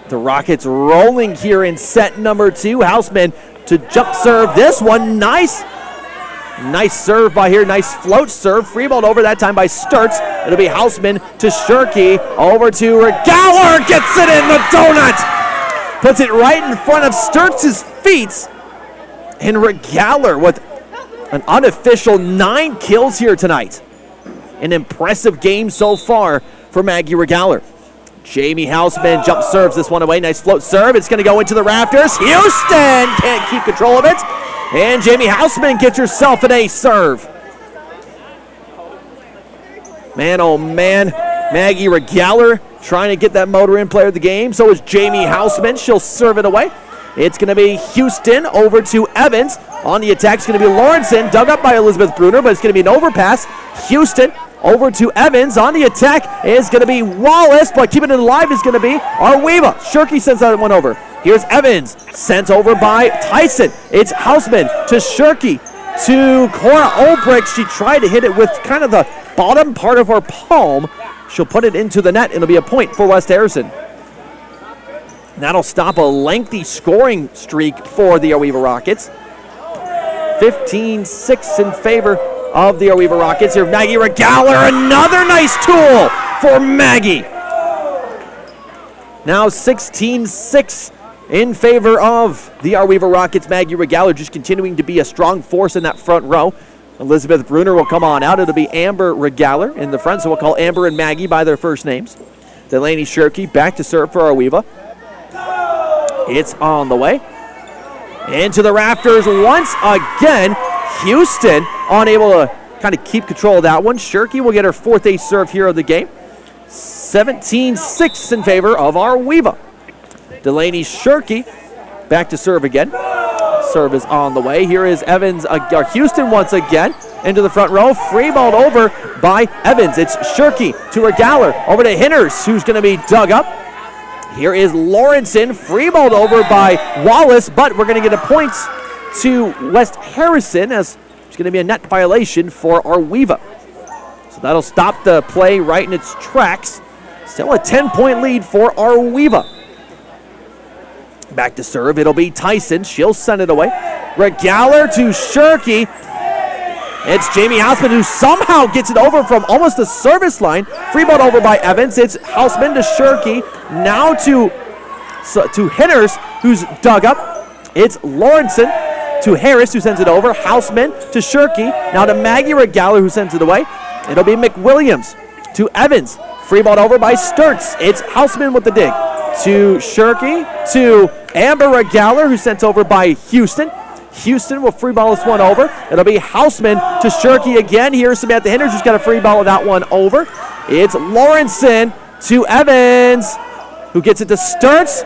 The Rockets rolling here in set number 2. Houseman to jump serve this one. Nice serve by here. Nice float serve. Free ball over that time by Sturts. It'll be Houseman to Shirky. Over to Regaler. Gets it in the donut. Puts it right in front of Sturts' feet. And Regaler with an unofficial 9 kills here tonight. An impressive game so far for Maggie Regaler. Jamie Houseman jump serves this one away. Nice float serve. It's going to go into the rafters. Houston can't keep control of it. And Jamie Houseman gets herself an ace serve. Man, oh man. Maggie Regaler trying to get that motor in player of the game. So is Jamie Houseman. She'll serve it away. It's going to be Houston over to Evans. On the attack is going to be Lawrenson, dug up by Elizabeth Bruner, but it's going to be an overpass. Houston over to Evans. On the attack is going to be Wallace, but keeping it alive is going to be our Weaver. Shirky sends that one over. Here's Evans, sent over by Tyson. It's Houseman to Shirky to Cora Olbrich. She tried to hit it with kind of the bottom part of her palm. She'll put it into the net. It'll be a point for West Harrison. That'll stop a lengthy scoring streak for the Weaver Rockets. 15-6 in favor of the Weaver Rockets. Here, Maggie Regaler, another nice tool for Maggie. Now 16-6 in favor of the Weaver Rockets. Maggie Regaler just continuing to be a strong force in that front row. Elizabeth Bruner will come on out. It'll be Amber Regaler in the front, so we'll call Amber and Maggie by their first names. Delaney Shirky back to serve for our Weaver. It's on the way. Into the rafters once again. Houston unable to kind of keep control of that one. Shirky will get her 4th ace serve here of the game. 17-6 in favor of our Weaver. Delaney Shirky back to serve again. Serve is on the way. Here is Evans, Houston once again into the front row. Free balled over by Evans. It's Shirky to Regaler, over to Hinners, who's going to be dug up. Here is Lawrenson, freeballed over by Wallace, but we're going to get a point to West Harrison as it's going to be a net violation for Arweva. So that'll stop the play right in its tracks. Still a 10-point lead for Arweva. Back to serve, it'll be Tyson. She'll send it away. Regaler to Shirky. It's Jamie Hausman who somehow gets it over from almost the service line. Freeballed over by Evans. It's Hausman to Shirky. Now to Hinners, who's dug up. It's Lawrenson to Harris, who sends it over. Hausman to Shirky. Now to Maggie Regaler, who sends it away. It'll be McWilliams to Evans. Freeballed over by Sturts. It's Hausman with the dig. To Shirky, to Amber Regaler, who sent over by Houston. Houston will free ball this one over. It'll be Hausman to Shirky again. Here's Samantha Hinners, who's got a free ball of that one over. It's Lawrenson to Evans, who gets it to Sturts.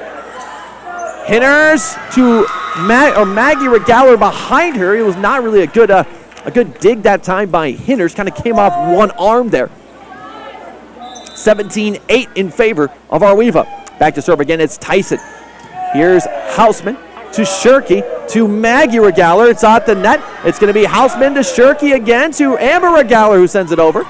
Hinners to Maggie Regaler behind her. It was not really a good dig that time by Hinners. Kind of came off one arm there. 17-8 in favor of Arweva. Back to serve again, it's Tyson. Here's Hausman to Shirky to Maggie Regaler. It's at the net. It's going to be Hausman to Shirky again to Amber Regaler, who sends it over.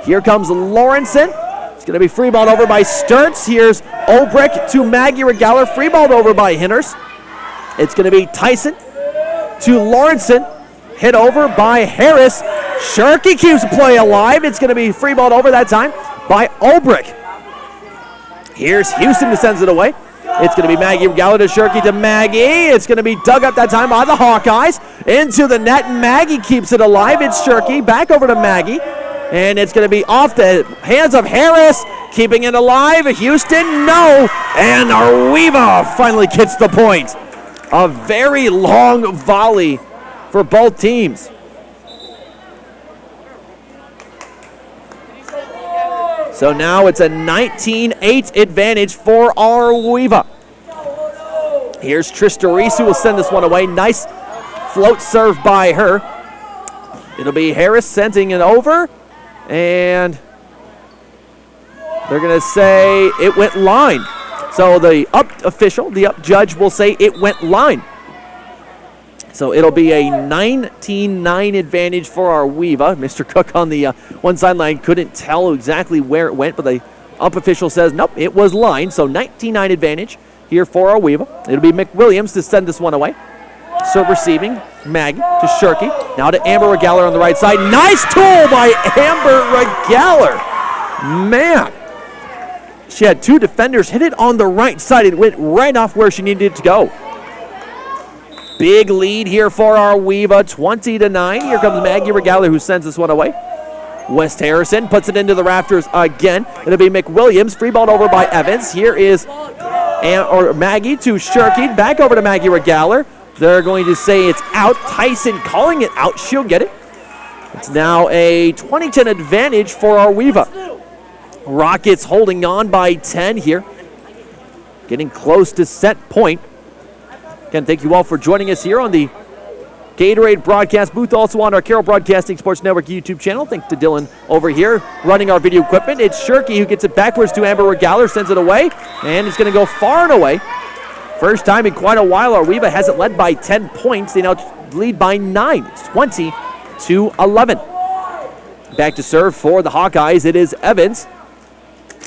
Here comes Lawrenson. It's going to be freeballed over by Sturts. Here's Obrick to Maggie Regaler, freeballed over by Hinners. It's going to be Tyson to Lawrenson. Hit over by Harris. Shirky keeps the play alive. It's going to be freeballed over that time by Obrick. Here's Houston who sends it away. It's going to be Maggie Regaler to Shirky to Maggie. It's going to be dug up that time by the Hawkeyes. Into the net. Maggie keeps it alive. It's Shirky. Back over to Maggie. And it's going to be off the hands of Harris. Keeping it alive. Houston, no. And Arweva finally gets the point. A very long volley for both teams. So now it's a 19-8 advantage for Arweva. Here's Trista Reese, who will send this one away. Nice float serve by her. It'll be Harris sending it over. And they're going to say it went line. So the up judge will say it went line. So it'll be a 19-9 advantage for Arweva. Mr. Cook on the one sideline couldn't tell exactly where it went, but the up official says, nope, it was line. So 19-9 advantage here for Arweva. It'll be McWilliams to send this one away. Serve receiving, Maggie to Shirky. Now to Amber Regaler on the right side. Nice tool by Amber Regaler. Man, she had two defenders hit it on the right side. It went right off where she needed it to go. Big lead here for Arweva, 20-9. Here comes Maggie Regaler, who sends this one away. West Harrison puts it into the rafters again. It'll be McWilliams, free balled over by Evans. Here is Maggie to Shirky, back over to Maggie Regaler. They're going to say it's out. Tyson calling it out. She'll get it. It's now a 20-10 advantage for Arweva. Rockets holding on by 10 here. Getting close to set point. Again, thank you all for joining us here on the Gatorade broadcast booth, also on our Carroll Broadcasting Sports Network YouTube channel. Thanks to Dylan over here running our video equipment. It's Shirky who gets it backwards to Amber Regaler, sends it away, and it's going to go far and away. First time in quite a while, Arweva hasn't led by 10 points. They now lead by 9. It's 20-11. Back to serve for the Hawkeyes. It is Evans.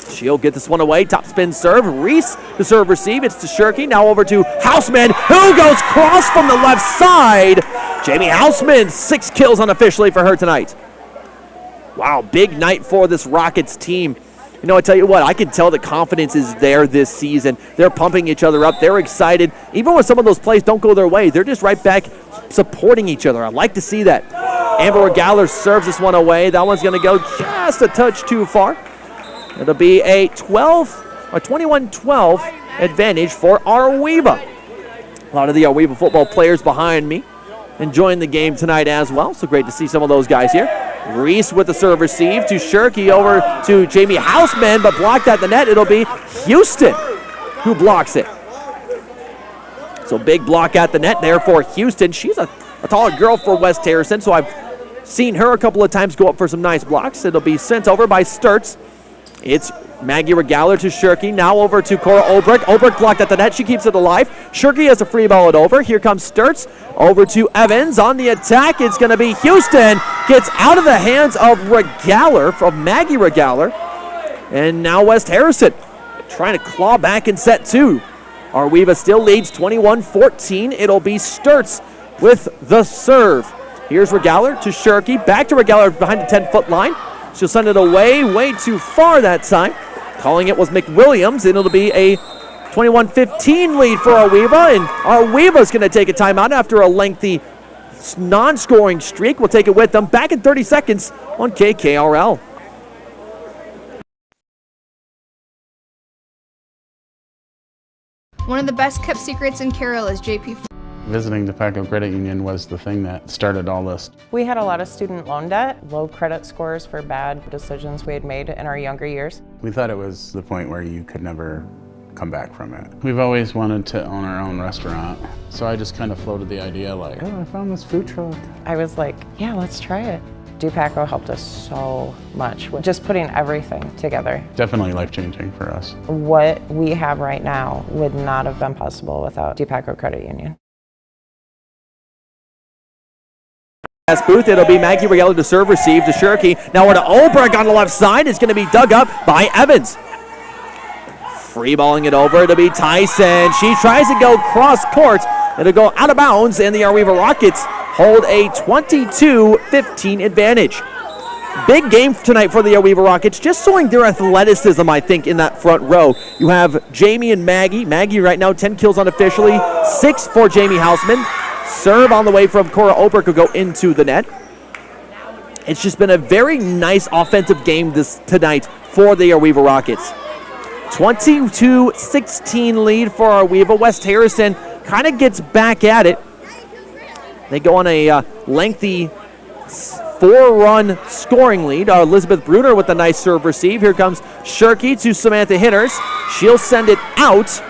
She'll get this one away. Top spin serve. Reese to serve receive. It's to Shirky. Now over to Hausman, who goes cross from the left side. Jamie Hausman, 6 kills unofficially for her tonight. Wow, big night for this Rockets team. You know, I tell you what, I can tell the confidence is there this season. They're pumping each other up. They're excited. Even when some of those plays don't go their way, they're just right back supporting each other. I like to see that. Amber Regaler serves this one away. That one's going to go just a touch too far. It'll be a 21-12 advantage for Arweva. A lot of the Arweva football players behind me enjoying the game tonight as well. So great to see some of those guys here. Reese with the serve receive to Shirky over to Jamie Hausman, but blocked at the net. It'll be Houston who blocks it. So big block at the net there for Houston. She's a taller girl for West Harrison, so I've seen her a couple of times go up for some nice blocks. It'll be sent over by Sturts. It's Maggie Regaler to Shirky. Now over to Cora Olbrich. Olbrich blocked at the net. She keeps it alive. Shirky has a free ball it over. Here comes Sturts. Over to Evans on the attack. It's going to be Houston. Gets out of the hands of Regaler, from Maggie Regaler. And now West Harrison trying to claw back in set two. Arweva still leads 21-14. It'll be Sturts with the serve. Here's Regaler to Shirky. Back to Regaler behind the 10-foot line. She'll send it away, way too far that time. Calling it was McWilliams, and it'll be a 21-15 lead for Arweva. And Arweva's going to take a timeout after a lengthy non-scoring streak. We'll take it with them. Back in 30 seconds on KKRL. One of the best kept secrets in Carroll is JP. Visiting DePaco Credit Union was the thing that started all this. We had a lot of student loan debt, low credit scores for bad decisions we had made in our younger years. We thought it was the point where you could never come back from it. We've always wanted to own our own restaurant, so I just kind of floated the idea like, oh, I found this food truck. I was like, yeah, let's try it. DePaco helped us so much with just putting everything together. Definitely life-changing for us. What we have right now would not have been possible without DePaco Credit Union. Booth, it'll be Maggie Regaler to serve, receive to Shirky. Now we're to Olbrich on the left side. It's going to be dug up by Evans. Free balling it over. It'll be Tyson. She tries to go cross court. It'll go out of bounds, and the Arweva Rockets hold a 22-15 advantage. Big game tonight for the Arweva Rockets, just showing their athleticism, I think, in that front row. You have Jamie and Maggie. Maggie right now 10 kills unofficially, 6 for Jamie Hausman. Serve on the way from Cora Olbrich will go into the net. It's just been a very nice offensive game tonight for the Arweva Rockets. 22-16 lead for Arweva. West Harrison kind of gets back at it. They go on a lengthy 4-run scoring lead. Elizabeth Bruner with a nice serve receive. Here comes Shirky to Samantha Hinners. She'll send it out.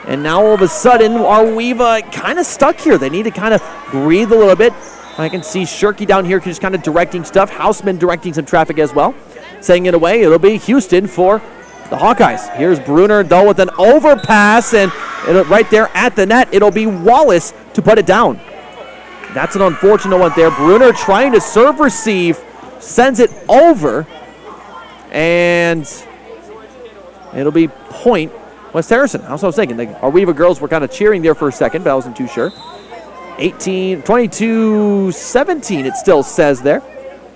And now all of a sudden, Arweva kind of stuck here. They need to kind of breathe a little bit. I can see Shirky down here just kind of directing stuff. Hausman directing some traffic as well. Sending it away, it'll be Houston for the Hawkeyes. Here's Bruner, though, with an overpass. And right there at the net, it'll be Wallace to put it down. That's an unfortunate one there. Bruner trying to serve receive, sends it over. And it'll be point West Harrison. That's what I was thinking. The Arweva girls were kind of cheering there for a second, but I wasn't too sure. 22-17 it still says there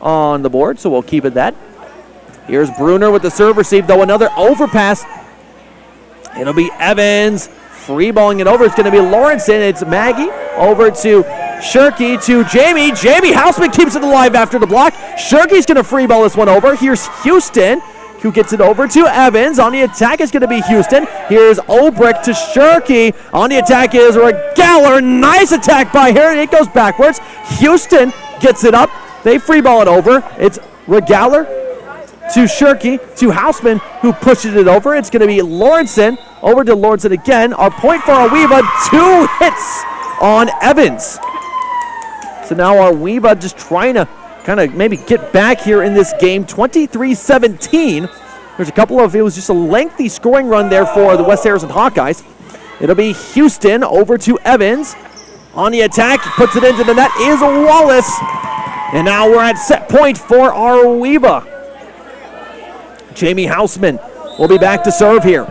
on the board, so we'll keep it that. Here's Bruner with the serve receive, though another overpass. It'll be Evans free balling it over. It's going to be Lawrence, and it's Maggie over to Shirky to Jamie. Jamie Hausman keeps it alive after the block. Shirky's going to free ball this one over. Here's Houston, who gets it over to Evans. On the attack is going to be Houston. Here's Olbrich to Shirky. On the attack is Regaler. Nice attack by her, and it goes backwards. Houston gets it up. They free ball it over. It's Regaler to Shirky to Hausman, who pushes it over. It's going to be Lawrenson. Over to Lawrenson again. Our point for Arweva, 2 hits on Evans. So now Arweva just trying to kind of maybe get back here in this game. 23-17. There's a couple of, it was just a lengthy scoring run there for the West Harrison Hawkeyes. It'll be Houston over to Evans. On the attack, puts it into the net, is Wallace. And now we're at set point for Arweva. Jamie Hausman will be back to serve here.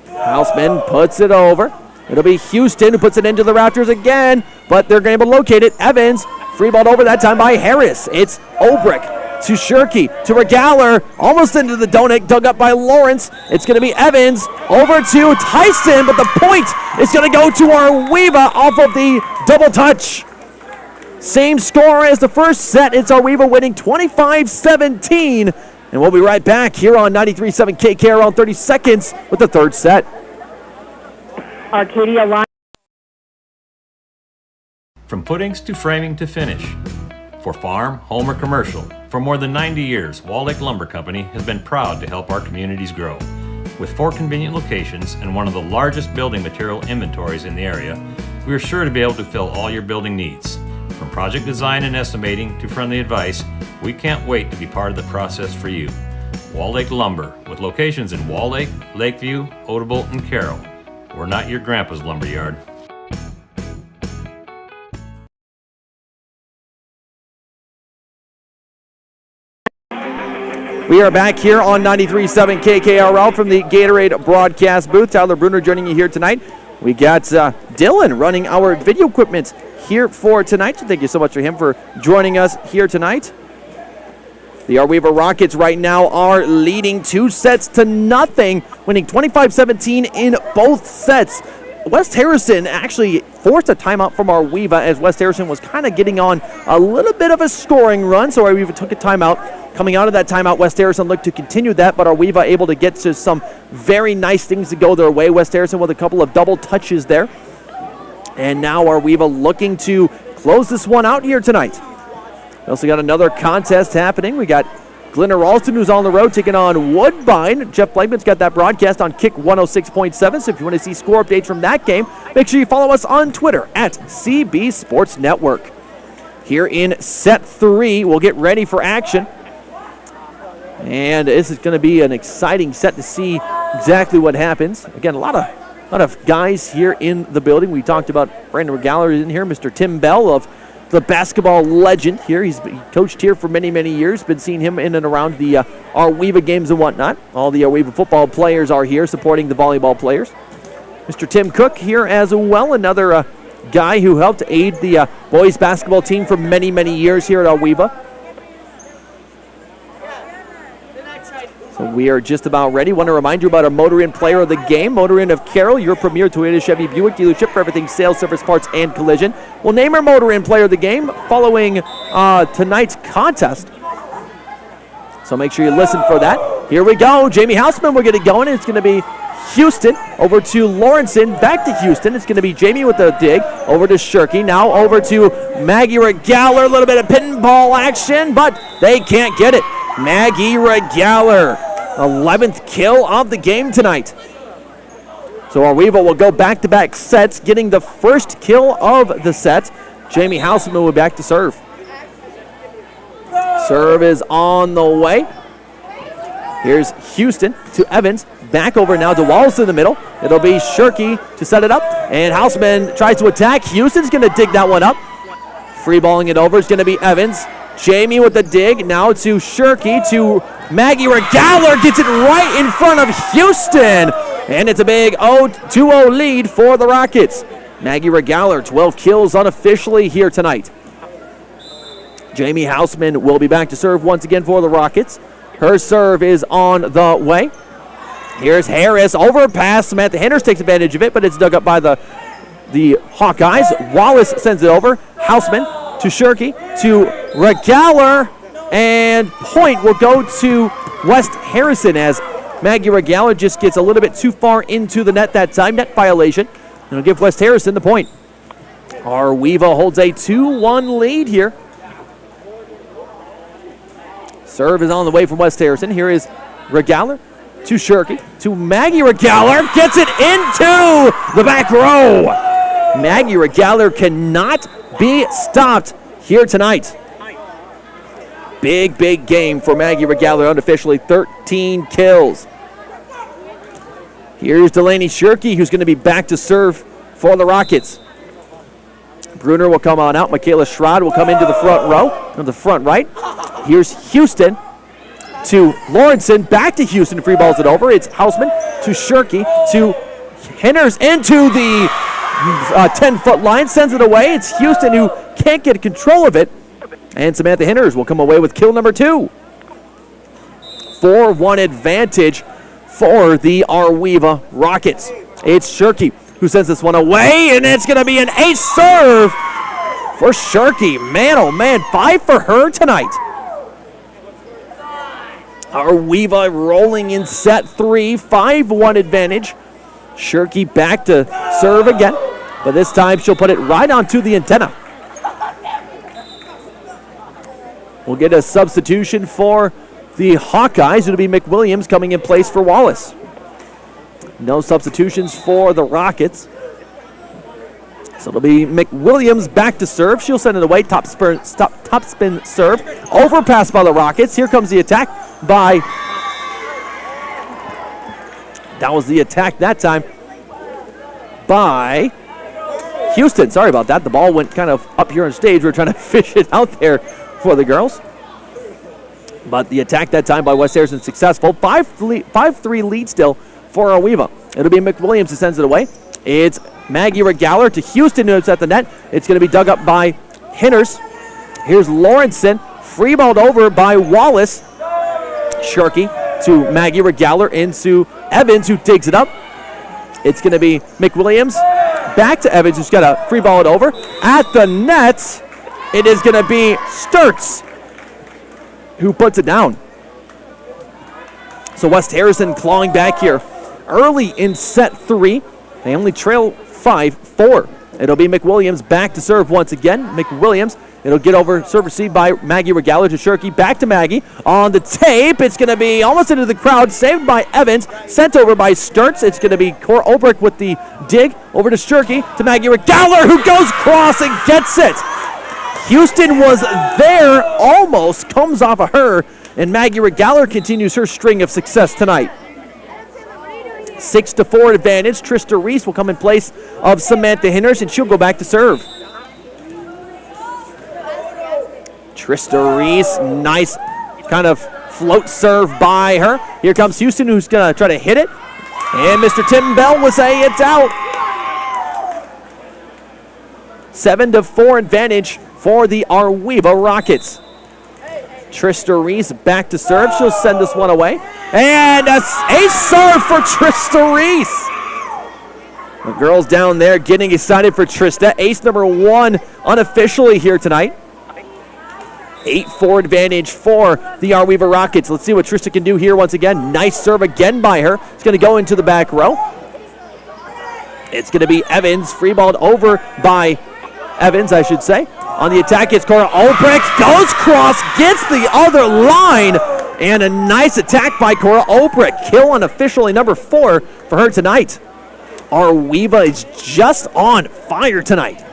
Hausman puts it over. It'll be Houston who puts it into the rafters again, but they're able to locate it. Evans, free balled over that time by Harris. It's Olbrich to Shirky to Regaler, almost into the donut, dug up by Lawrence. It's going to be Evans over to Tyson, but the point is going to go to Arweva off of the double touch. Same score as the first set. It's Arweva winning 25-17. And we'll be right back here on 93.7 KKRL in 30 seconds with the third set. Arcadia line. From footings to framing to finish. For farm, home, or commercial, for more than 90 years, Wall Lake Lumber Company has been proud to help our communities grow. With 4 convenient locations and one of the largest building material inventories in the area, we are sure to be able to fill all your building needs. From project design and estimating to friendly advice, we can't wait to be part of the process for you. Wall Lake Lumber, with locations in Wall Lake, Lakeview, Odebolt, and Carroll. We're not your grandpa's lumberyard. We are back here on 93.7 KKRL from the Gatorade broadcast booth. Tyler Bruner joining you here tonight. We got Dylan running our video equipment here for tonight. So thank you so much for him for joining us here tonight. The Arweaver Rockets right now are leading 2-0, winning 25-17 in both sets. West Harrison actually forced a timeout from Arweaver as West Harrison was kind of getting on a little bit of a scoring run, so Arweaver took a timeout. Coming out of that timeout, West Harrison looked to continue that, but Arweaver able to get to some very nice things to go their way. West Harrison with a couple of double touches there. And now Arweaver looking to close this one out here tonight. We also got another contest happening. We got Glenner Ralston, who's on the road, taking on Woodbine. Jeff Blankman's got that broadcast on Kick 106.7, so if you want to see score updates from that game, make sure you follow us on Twitter at CB Sports Network. Here in set 3, we'll get ready for action. And this is going to be an exciting set to see exactly what happens. Again, a lot of guys here in the building. We talked about Brandon Regaller in here, Mr. Tim Bell of the basketball legend here. He coached here for many, many years. Been seeing him in and around the Arweaver games and whatnot. All the Arweaver football players are here supporting the volleyball players. Mr. Tim Cook here as well, another guy who helped aid the boys basketball team for many, many years here at Arweaver. So we are just about ready. Want to remind you about our Motor Inn Player of the Game. Motor Inn of Carroll, your premier Toyota Chevy Buick dealership for everything sales, service, parts, and collision. We'll name our Motor Inn Player of the Game following tonight's contest. So make sure you listen for that. Here we go. Jamie Houseman will get it going. It's going to be Houston over to Lawrenson. Back to Houston. It's going to be Jamie with the dig. Over to Shirky. Now over to Maggie Regaller. A little bit of pinball action, but they can't get it. Maggie Regaller, 11th kill of the game tonight. So Arweaver will go back-to-back sets, getting the first kill of the set. Jamie Houseman will be back to serve. Serve is on the way. Here's Houston to Evans. Back over now to Wallace in the middle. It'll be Shirky to set it up. And Houseman tries to attack. Houston's going to dig that one up. Free balling it over is going to be Evans. Jamie with the dig. Now to Shirky to Maggie Regaller. Gets it right in front of Houston. And it's a big 2-0 lead for the Rockets. Maggie Regaller, 12 kills unofficially here tonight. Jamie Houseman will be back to serve once again for the Rockets. Her serve is on the way. Here's Harris. Overpass. Samantha Henders takes advantage of it, but it's dug up by the Hawkeyes. Wallace sends it over. Houseman to Shirky to Regaller. And point will go to West Harrison as Maggie Regaller just gets a little bit too far into the net that time. Net violation. And it'll give West Harrison the point. Arweaver holds a 2-1 lead here. Serve is on the way from West Harrison. Here is Regaller to Shirky to Maggie Regaller. Gets it into the back row. Maggie Regaller cannot be stopped here tonight. Big, big game for Maggie Regaller, unofficially 13 kills. Here's Delaney Shirky, who's going to be back to serve for the Rockets. Bruner will come on out. Michaela Schrod will come into the front row, on the front right. Here's Houston to Lawrenson, back to Houston, free balls it over. It's Houseman to Shirky to Henders into the 10-foot line, sends it away. It's Houston who can't get control of it. And Samantha Henders will come away with kill number 2. 4-1 advantage for the Arweaver Rockets. It's Shirky who sends this one away, and it's going to be an ace serve for Shirky. Man, oh man, 5 for her tonight. Arweaver rolling in set 3, 5-1 advantage. Shirky back to serve again, but this time she'll put it right onto the antenna. We'll get a substitution for the Hawkeyes. It'll be McWilliams coming in place for Wallace. No substitutions for the Rockets. So it'll be McWilliams back to serve. She'll send it away. Top spin serve. Overpass by the Rockets. Here comes the attack by... That was the attack that time by Houston. Sorry about that. The ball went kind of up here on stage. We're trying to fish it out there for the girls. But the attack that time by West Harrison successful. 5-3 lead still for Arweva. It'll be McWilliams who sends it away. It's Maggie Regaller to Houston, who's at the net. It's going to be dug up by Hinners. Here's Lawrenson. Free balled over by Wallace. Sharkey to Maggie Regaller into Evans, who digs it up. It's going to be McWilliams. Back to Evans, who's got to free ball it over. At the net, it is going to be Sturts who puts it down. So West Harrison clawing back here early in set 3. They only trail 5-4. It'll be McWilliams back to serve once again. McWilliams, it'll get over, serve received by Maggie Regaller to Shirky. Back to Maggie. On the tape, it's going to be almost into the crowd. Saved by Evans. Sent over by Sturts. It's going to be Cora Obrick with the dig. Over to Shirky. To Maggie Regaller, who goes cross and gets it. Houston was there, almost comes off of her. And Maggie Regaller continues her string of success tonight. 6-4 advantage. Trista Reese will come in place of Samantha Hinners, and she'll go back to serve. Trista Reese, nice kind of float serve by her. Here comes Houston, who's going to try to hit it. And Mr. Tim Bell will say it's out. 7-4 advantage for the Arweva Rockets. Trista Reese back to serve. She'll send this one away. And a serve for Trista Reese. The girls down there getting excited for Trista. Ace number 1 unofficially here tonight. 8-4 advantage for the Arweva Rockets. Let's see what Trista can do here once again. Nice serve again by her. It's going to go into the back row. It's going to be Evans. Freeballed over by Evans, I should say. On the attack, it's Cora Obrick. Goes cross, gets the other line. And a nice attack by Cora Obrick. Kill unofficially number 4 for her tonight. Arweva is just on fire tonight.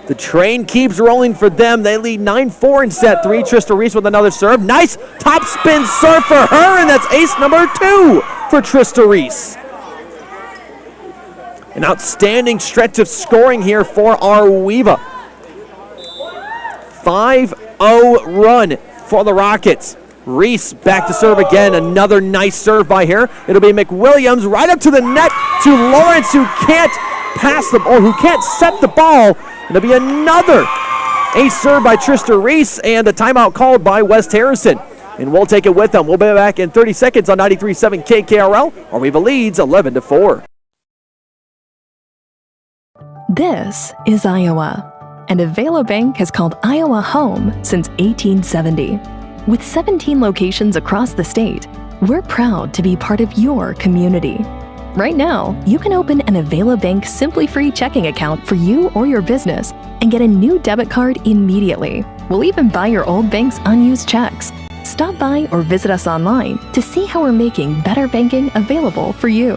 The train keeps rolling for them. They lead 9-4 in set 3. Trista Reese with another serve. Nice top spin serve for her, and that's ace number 2 for Trista Reese. An outstanding stretch of scoring here for Arweva. 5-0 run for the Rockets. Reese back to serve again. Another nice serve by her. It'll be McWilliams right up to the net to Lawrence, who can't pass the ball, who can't set the ball. It'll be another ace serve by Trista Reese, and a timeout called by West Harrison. And we'll take it with them. We'll be back in 30 seconds on 93.7 KKRL. Arweva leads 11-4. This is Iowa, and Avelo Bank has called Iowa home since 1870. With 17 locations across the state, we're proud to be part of your community. Right now, you can open an Avelo Bank Simply Free checking account for you or your business and get a new debit card immediately. We'll even buy your old bank's unused checks. Stop by or visit us online to see how we're making better banking available for you.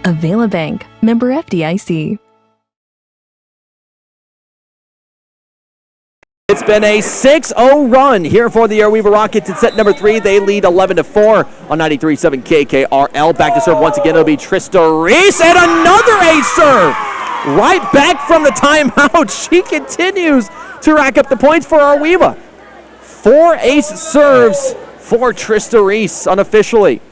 Avelo Bank, member FDIC. It's been a 6-0 run here for the Arweva Rockets in set number 3. They lead 11-4 on 93.7 KKRL. Back to serve once again. It'll be Trista Reese, and another ace serve. Right back from the timeout. She continues to rack up the points for Arweva. 4 ace serves for Trista Reese unofficially.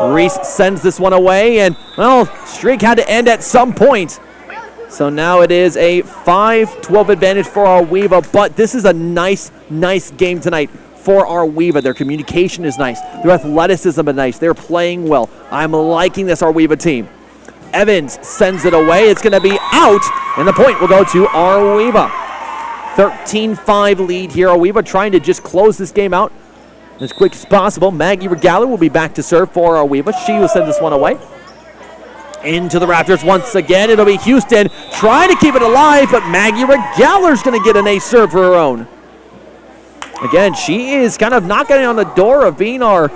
Reese sends this one away, and, well, streak had to end at some point. So now it is a 5-12 advantage for Arweva, but this is a nice game tonight for Arweva. Their communication is nice. Their athleticism is nice. They're playing well. I'm liking this Arweva team. Evans sends it away. It's going to be out, and the point will go to Arweva. 13-5 lead here. Arweva trying to just close this game out as quick as possible. Maggie Regaller will be back to serve for Arweva. She will send this one away. Into the Raptors once again. It'll be Houston trying to keep it alive, but Maggie Regaller's going to get an ace serve for her own. Again, she is kind of knocking on the door of being our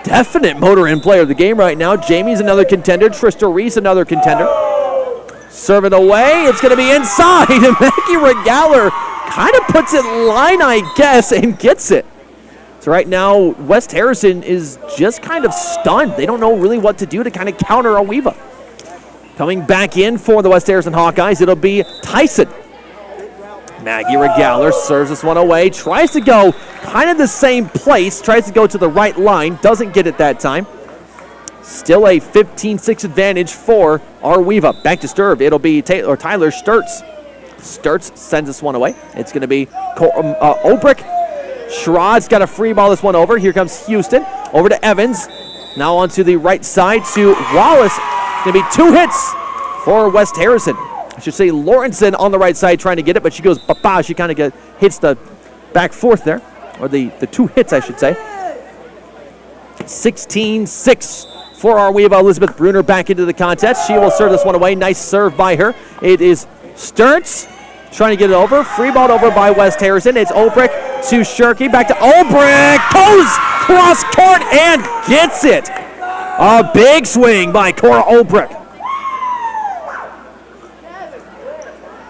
definite motor in player of the game right now. Jamie's another contender. Trista Reese another contender. Serve it away. It's going to be inside. And Maggie Regaler kind of puts it line, I guess, and gets it. So right now, West Harrison is just kind of stunned. They don't know really what to do to kind of counter Awiva. Coming back in for the West Harrison Hawkeyes, it'll be Tyson. Maggie Regaler serves this one away, tries to go kind of the same place, tries to go to the right line, doesn't get it that time. Still a 15-6 advantage for Arweeva. Back to serve, it'll be Tyler Sturtz. Sturtz sends this one away. It's going to be Obrick. Schrod's got a free ball this one over. Here comes Houston. Over to Evans. Now onto the right side to Wallace. It's going to be 2 hits for West Harrison. I should say Lawrenson on the right side trying to get it, but she goes ba-ba. She kind of hits the back fourth there. Or the 2 hits, I should say. 16-6 for Arweeva. Elizabeth Bruner back into the contest. She will serve this one away. Nice serve by her. It is Sturtz trying to get it over. Free ball over by West Harrison. It's Obrick to Shirky. Back to Obrick. Goes cross court and gets it. A big swing by Cora Obrick.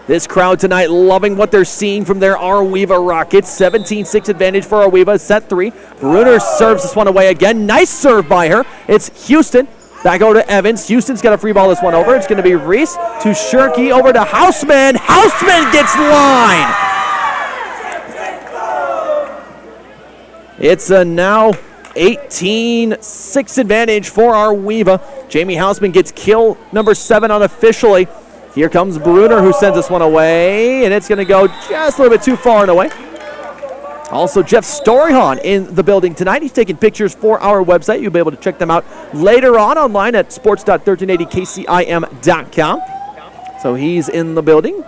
This crowd tonight loving what they're seeing from their Arweeva Rockets. 17-6 advantage for Arweeva. Set 3. Bruner serves this one away again. Nice serve by her. It's Houston. Back over to Evans. Houston's got a free ball this one over. It's going to be Reese to Shirky over to Houseman. Houseman gets line. It's a now 18-6 advantage for Arweeva. Jamie Houseman gets kill number 7 unofficially. Here comes Bruner who sends this one away, and it's going to go just a little bit too far and away. Also, Jeff Storyhan in the building tonight. He's taking pictures for our website. You'll be able to check them out later on online at sports.1380kcim.com. So he's in the building.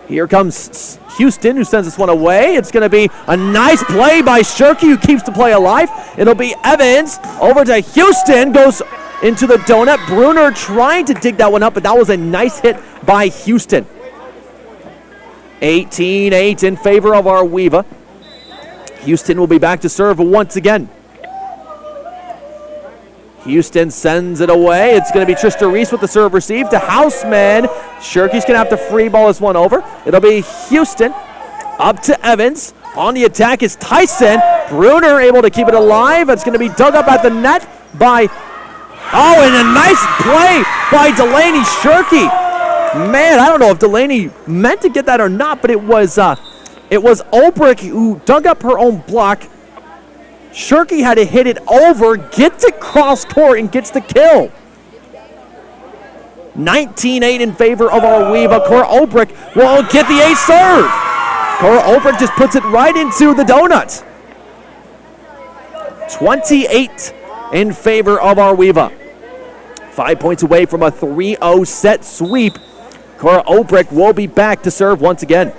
Here comes Houston, who sends this one away. It's going to be a nice play by Shirky, who keeps the play alive. It'll be Evans over to Houston, goes into the donut. Bruner trying to dig that one up, but that was a nice hit by Houston. 18-8 in favor of Arweeva. Houston will be back to serve once again. Houston sends it away. It's going to be Trista Reese with the serve received to Houseman. Shirky's going to have to free ball this one over. It'll be Houston up to Evans. On the attack is Tyson. Bruner able to keep it alive. It's going to be dug up at the net by... Oh, and a nice play by Delaney Shirky. Man, I don't know if Delaney meant to get that or not, but it was Olbrich who dug up her own block. Shirky had to hit it over, gets it cross court, and gets the kill. 19-8 in favor of Arweeva. Cora Olbrich will get the ace serve. Cora Olbrich just puts it right into the donut. 28 in favor of Arweeva. 5 points away from a 3-0 set sweep. Cora Olbrich will be back to serve once again.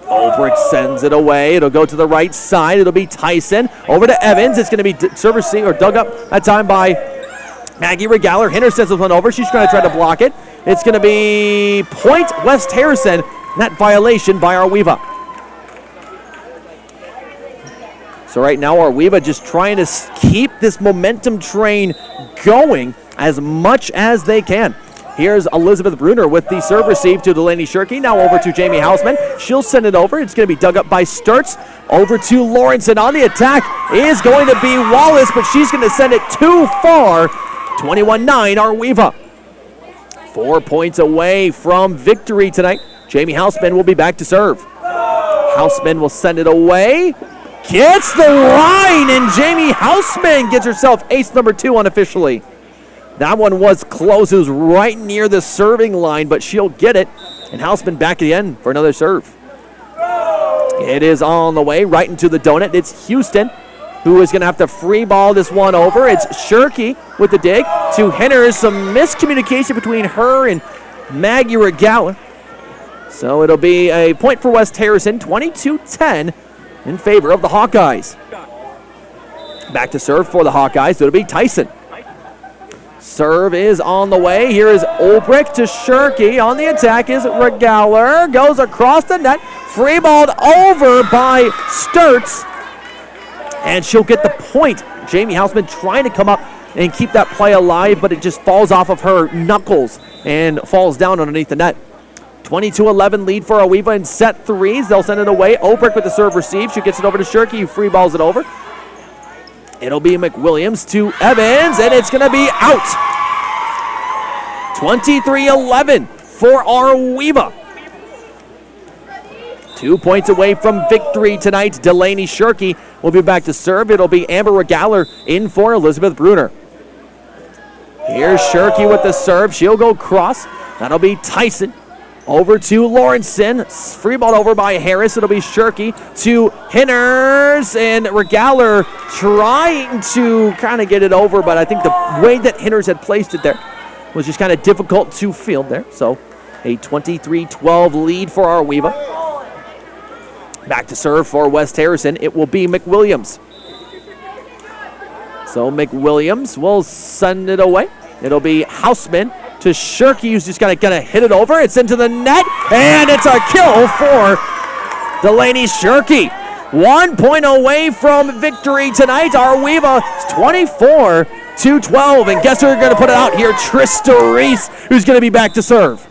Olbrich sends it away. It'll go to the right side. It'll be Tyson over to Evans. It's going to be serve receive or dug up that time by Maggie Regaler. Hinner sends this one over. She's going to try to block it. It's going to be point West Harrison. Net violation by Arweeva. So right now Arweeva just trying to keep this momentum train going as much as they can. Here's Elizabeth Bruner with the serve receive to Delaney Shirky. Now over to Jamie Houseman. She'll send it over. It's going to be dug up by Sturtz. Over to Lawrence. And on the attack is going to be Wallace, but she's going to send it too far. 21-9 Arweeva. 4 points away from victory tonight. Jamie Houseman will be back to serve. Houseman will send it away. Gets the line, and Jamie Houseman gets herself ace number 2 unofficially. That one was close. It was right near the serving line, but she'll get it. And Houseman back again for another serve. It is on the way, right into the donut. It's Houston who is going to have to free ball this one over. It's Shirky with the dig to Henner. Some miscommunication between her and Maggie Regaler. So it'll be a point for West Harrison, 22-10 in favor of the Hawkeyes. Back to serve for the Hawkeyes. So it'll be Tyson. Serve is on the way. Here is Olbrich to Shirky. On the attack is Regaler. Goes across the net. Free balled over by Sturtz. And she'll get the point. Jamie Houseman trying to come up and keep that play alive, but it just falls off of her knuckles and falls down underneath the net. 22-11 lead for Aweeva in set threes. They'll send it away. Obrick with the serve receive. She gets it over to Shirky, who free balls it over. It'll be McWilliams to Evans, and it's going to be out. 23-11 for Aweeva. 2 points away from victory tonight. Delaney Shirky will be back to serve. It'll be Amber Regaler in for Elizabeth Bruner. Here's Shirky with the serve. She'll go cross. That'll be Tyson. Over to Lawrenson. Free ball over by Harris. It'll be Shirky to Hinners. And Regaler trying to kind of get it over, but I think the way that Hinners had placed it there was just kind of difficult to field there. So a 23-12 lead for Aweeva. Back to serve for West Harrison. It will be McWilliams. So McWilliams will send it away. It'll be Houseman to Shirky, who's just gonna hit it over. It's into the net, and it's a kill for Delaney Shirky. 1 point away from victory tonight. Aweeva 24-12, and guess who's gonna put it out here? Trista Reese, who's gonna be back to serve.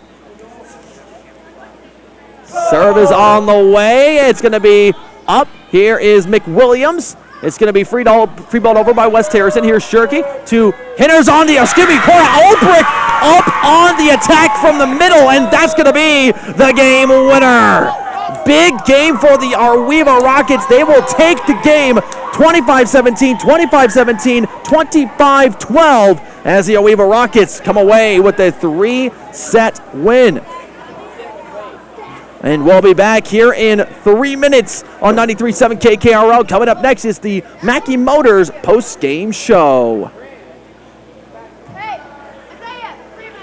Serve is on the way. It's going to be up. Here is McWilliams. It's going to be free ball over by West Harrison. Here's Shirky to Hinners on the Obrick up on the attack from the middle, and that's going to be the game winner. Big game for the Aweeva Rockets. They will take the game 25-17, 25-17, 25-12 as the Aweeva Rockets come away with a 3-set win. And we'll be back here in 3 minutes on 93.7 KKRL. Coming up next is the Mackey Motors post-game show.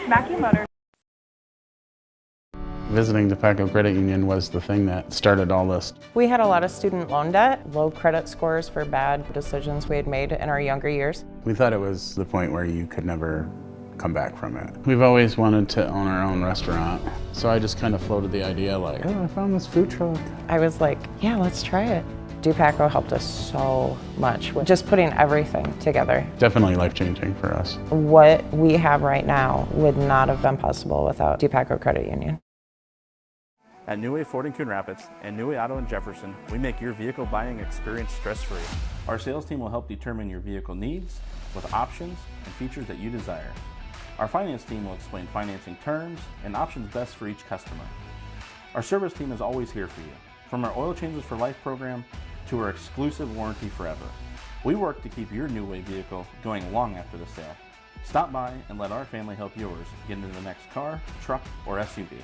Mackey Motors. Visiting the Paco Credit Union was the thing that started all this. We had a lot of student loan debt, low credit scores for bad decisions we had made in our younger years. We thought it was the point where you could never come back from it. We've always wanted to own our own restaurant, so I just kind of floated the idea like, oh, I found this food truck. I was like, yeah, let's try it. Dupaco helped us so much with just putting everything together. Definitely life-changing for us. What we have right now would not have been possible without Dupaco Credit Union. At New Way Ford in Coon Rapids and New Way Auto in Jefferson, we make your vehicle buying experience stress-free. Our sales team will help determine your vehicle needs with options and features that you desire. Our finance team will explain financing terms and options best for each customer. Our service team is always here for you, from our Oil Changes for Life program to our exclusive warranty forever. We work to keep your New Way vehicle going long after the sale. Stop by and let our family help yours get into the next car, truck, or SUV.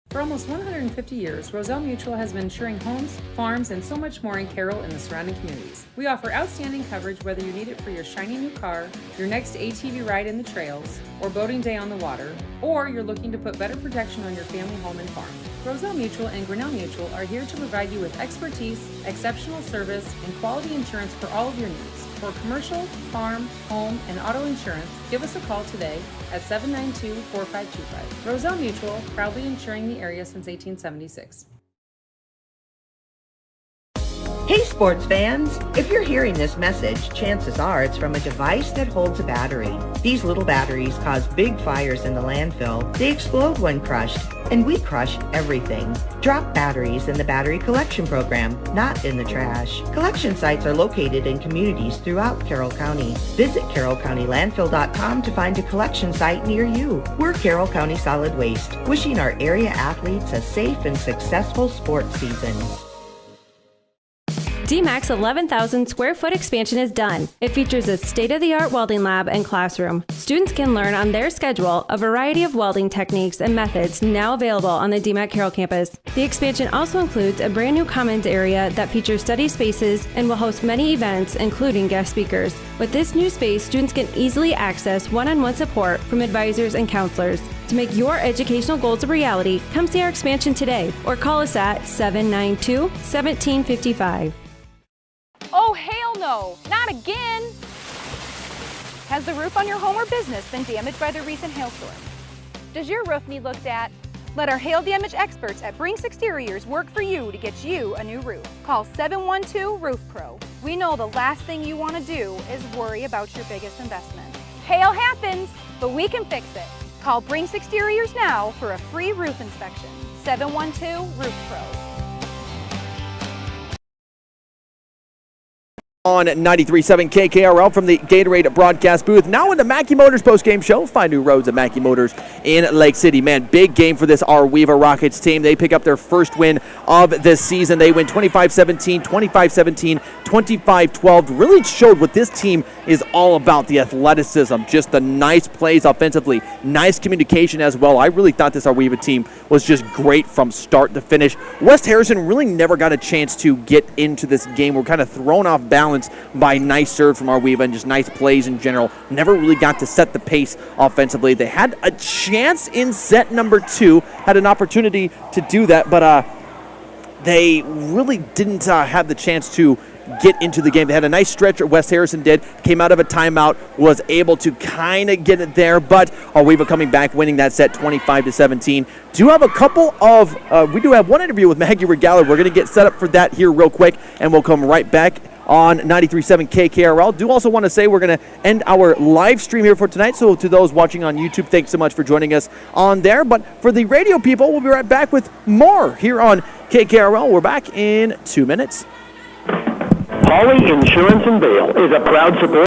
For almost 150 years, Roselle Mutual has been insuring homes, farms, and so much more in Carroll and the surrounding communities. We offer outstanding coverage whether you need it for your shiny new car, your next ATV ride in the trails, or boating day on the water, or you're looking to put better protection on your family home and farm. Roselle Mutual and Grinnell Mutual are here to provide you with expertise, exceptional service, and quality insurance for all of your needs. For commercial, farm, home, and auto insurance, give us a call today at 792-4525. Roselle Mutual, proudly insuring the area since 1876. Hey sports fans! If you're hearing this message, chances are it's from a device that holds a battery. These little batteries cause big fires in the landfill. They explode when crushed, and we crush everything. Drop batteries in the battery collection program, not in the trash. Collection sites are located in communities throughout Carroll County. Visit carrollcountylandfill.com to find a collection site near you. We're Carroll County Solid Waste, wishing our area athletes a safe and successful sports season. DMAC's 11,000 square foot expansion is done. It features a state-of-the-art welding lab and classroom. Students can learn on their schedule a variety of welding techniques and methods now available on the DMAC Carroll campus. The expansion also includes a brand new commons area that features study spaces and will host many events, including guest speakers. With this new space, students can easily access one-on-one support from advisors and counselors. To make your educational goals a reality, come see our expansion today or call us at 792-1755. Oh, hell no! Not again! Has the roof on your home or business been damaged by the recent hailstorm? Does your roof need looked at? Let our hail damage experts at Brinks Exteriors work for you to get you a new roof. Call 712-ROOF PRO. We know the last thing you want to do is worry about your biggest investment. Hail happens, but we can fix it. Call Brinks Exteriors now for a free roof inspection. 712 Roof Pro. On 93.7 KKRL from the Gatorade broadcast booth. Now in the Mackey Motors postgame show. Find new roads at Mackey Motors in Lake City. Man, big game for this Arweva Rockets team. They pick up their first win of this season. They win 25-17, 25-17, 25-12. Really showed what this team is all about. The athleticism, just the nice plays offensively, nice communication as well. I really thought this Arweva team was just great from start to finish. West Harrison really never got a chance to get into this game. We're kind of thrown off balance by nice serve from Arweva and just nice plays in general. Never really got to set the pace offensively. They had a chance in set number 2, had an opportunity to do that, but they really didn't have the chance to get into the game. They had a nice stretch, West Harrison did, came out of a timeout, was able to kind of get it there, but Arweva coming back, winning that set 25-17. Do have a couple of, we do have one interview with Maggie Regala. We're going to get set up for that here real quick, and we'll come right back on 93.7 KKRL. Do also want to say we're going to end our live stream here for tonight, so to those watching on YouTube, thanks so much for joining us on there. But for the radio people, we'll be right back with more here on KKRL. We're back in 2 minutes. Pauley Insurance and Bail is a proud supporter.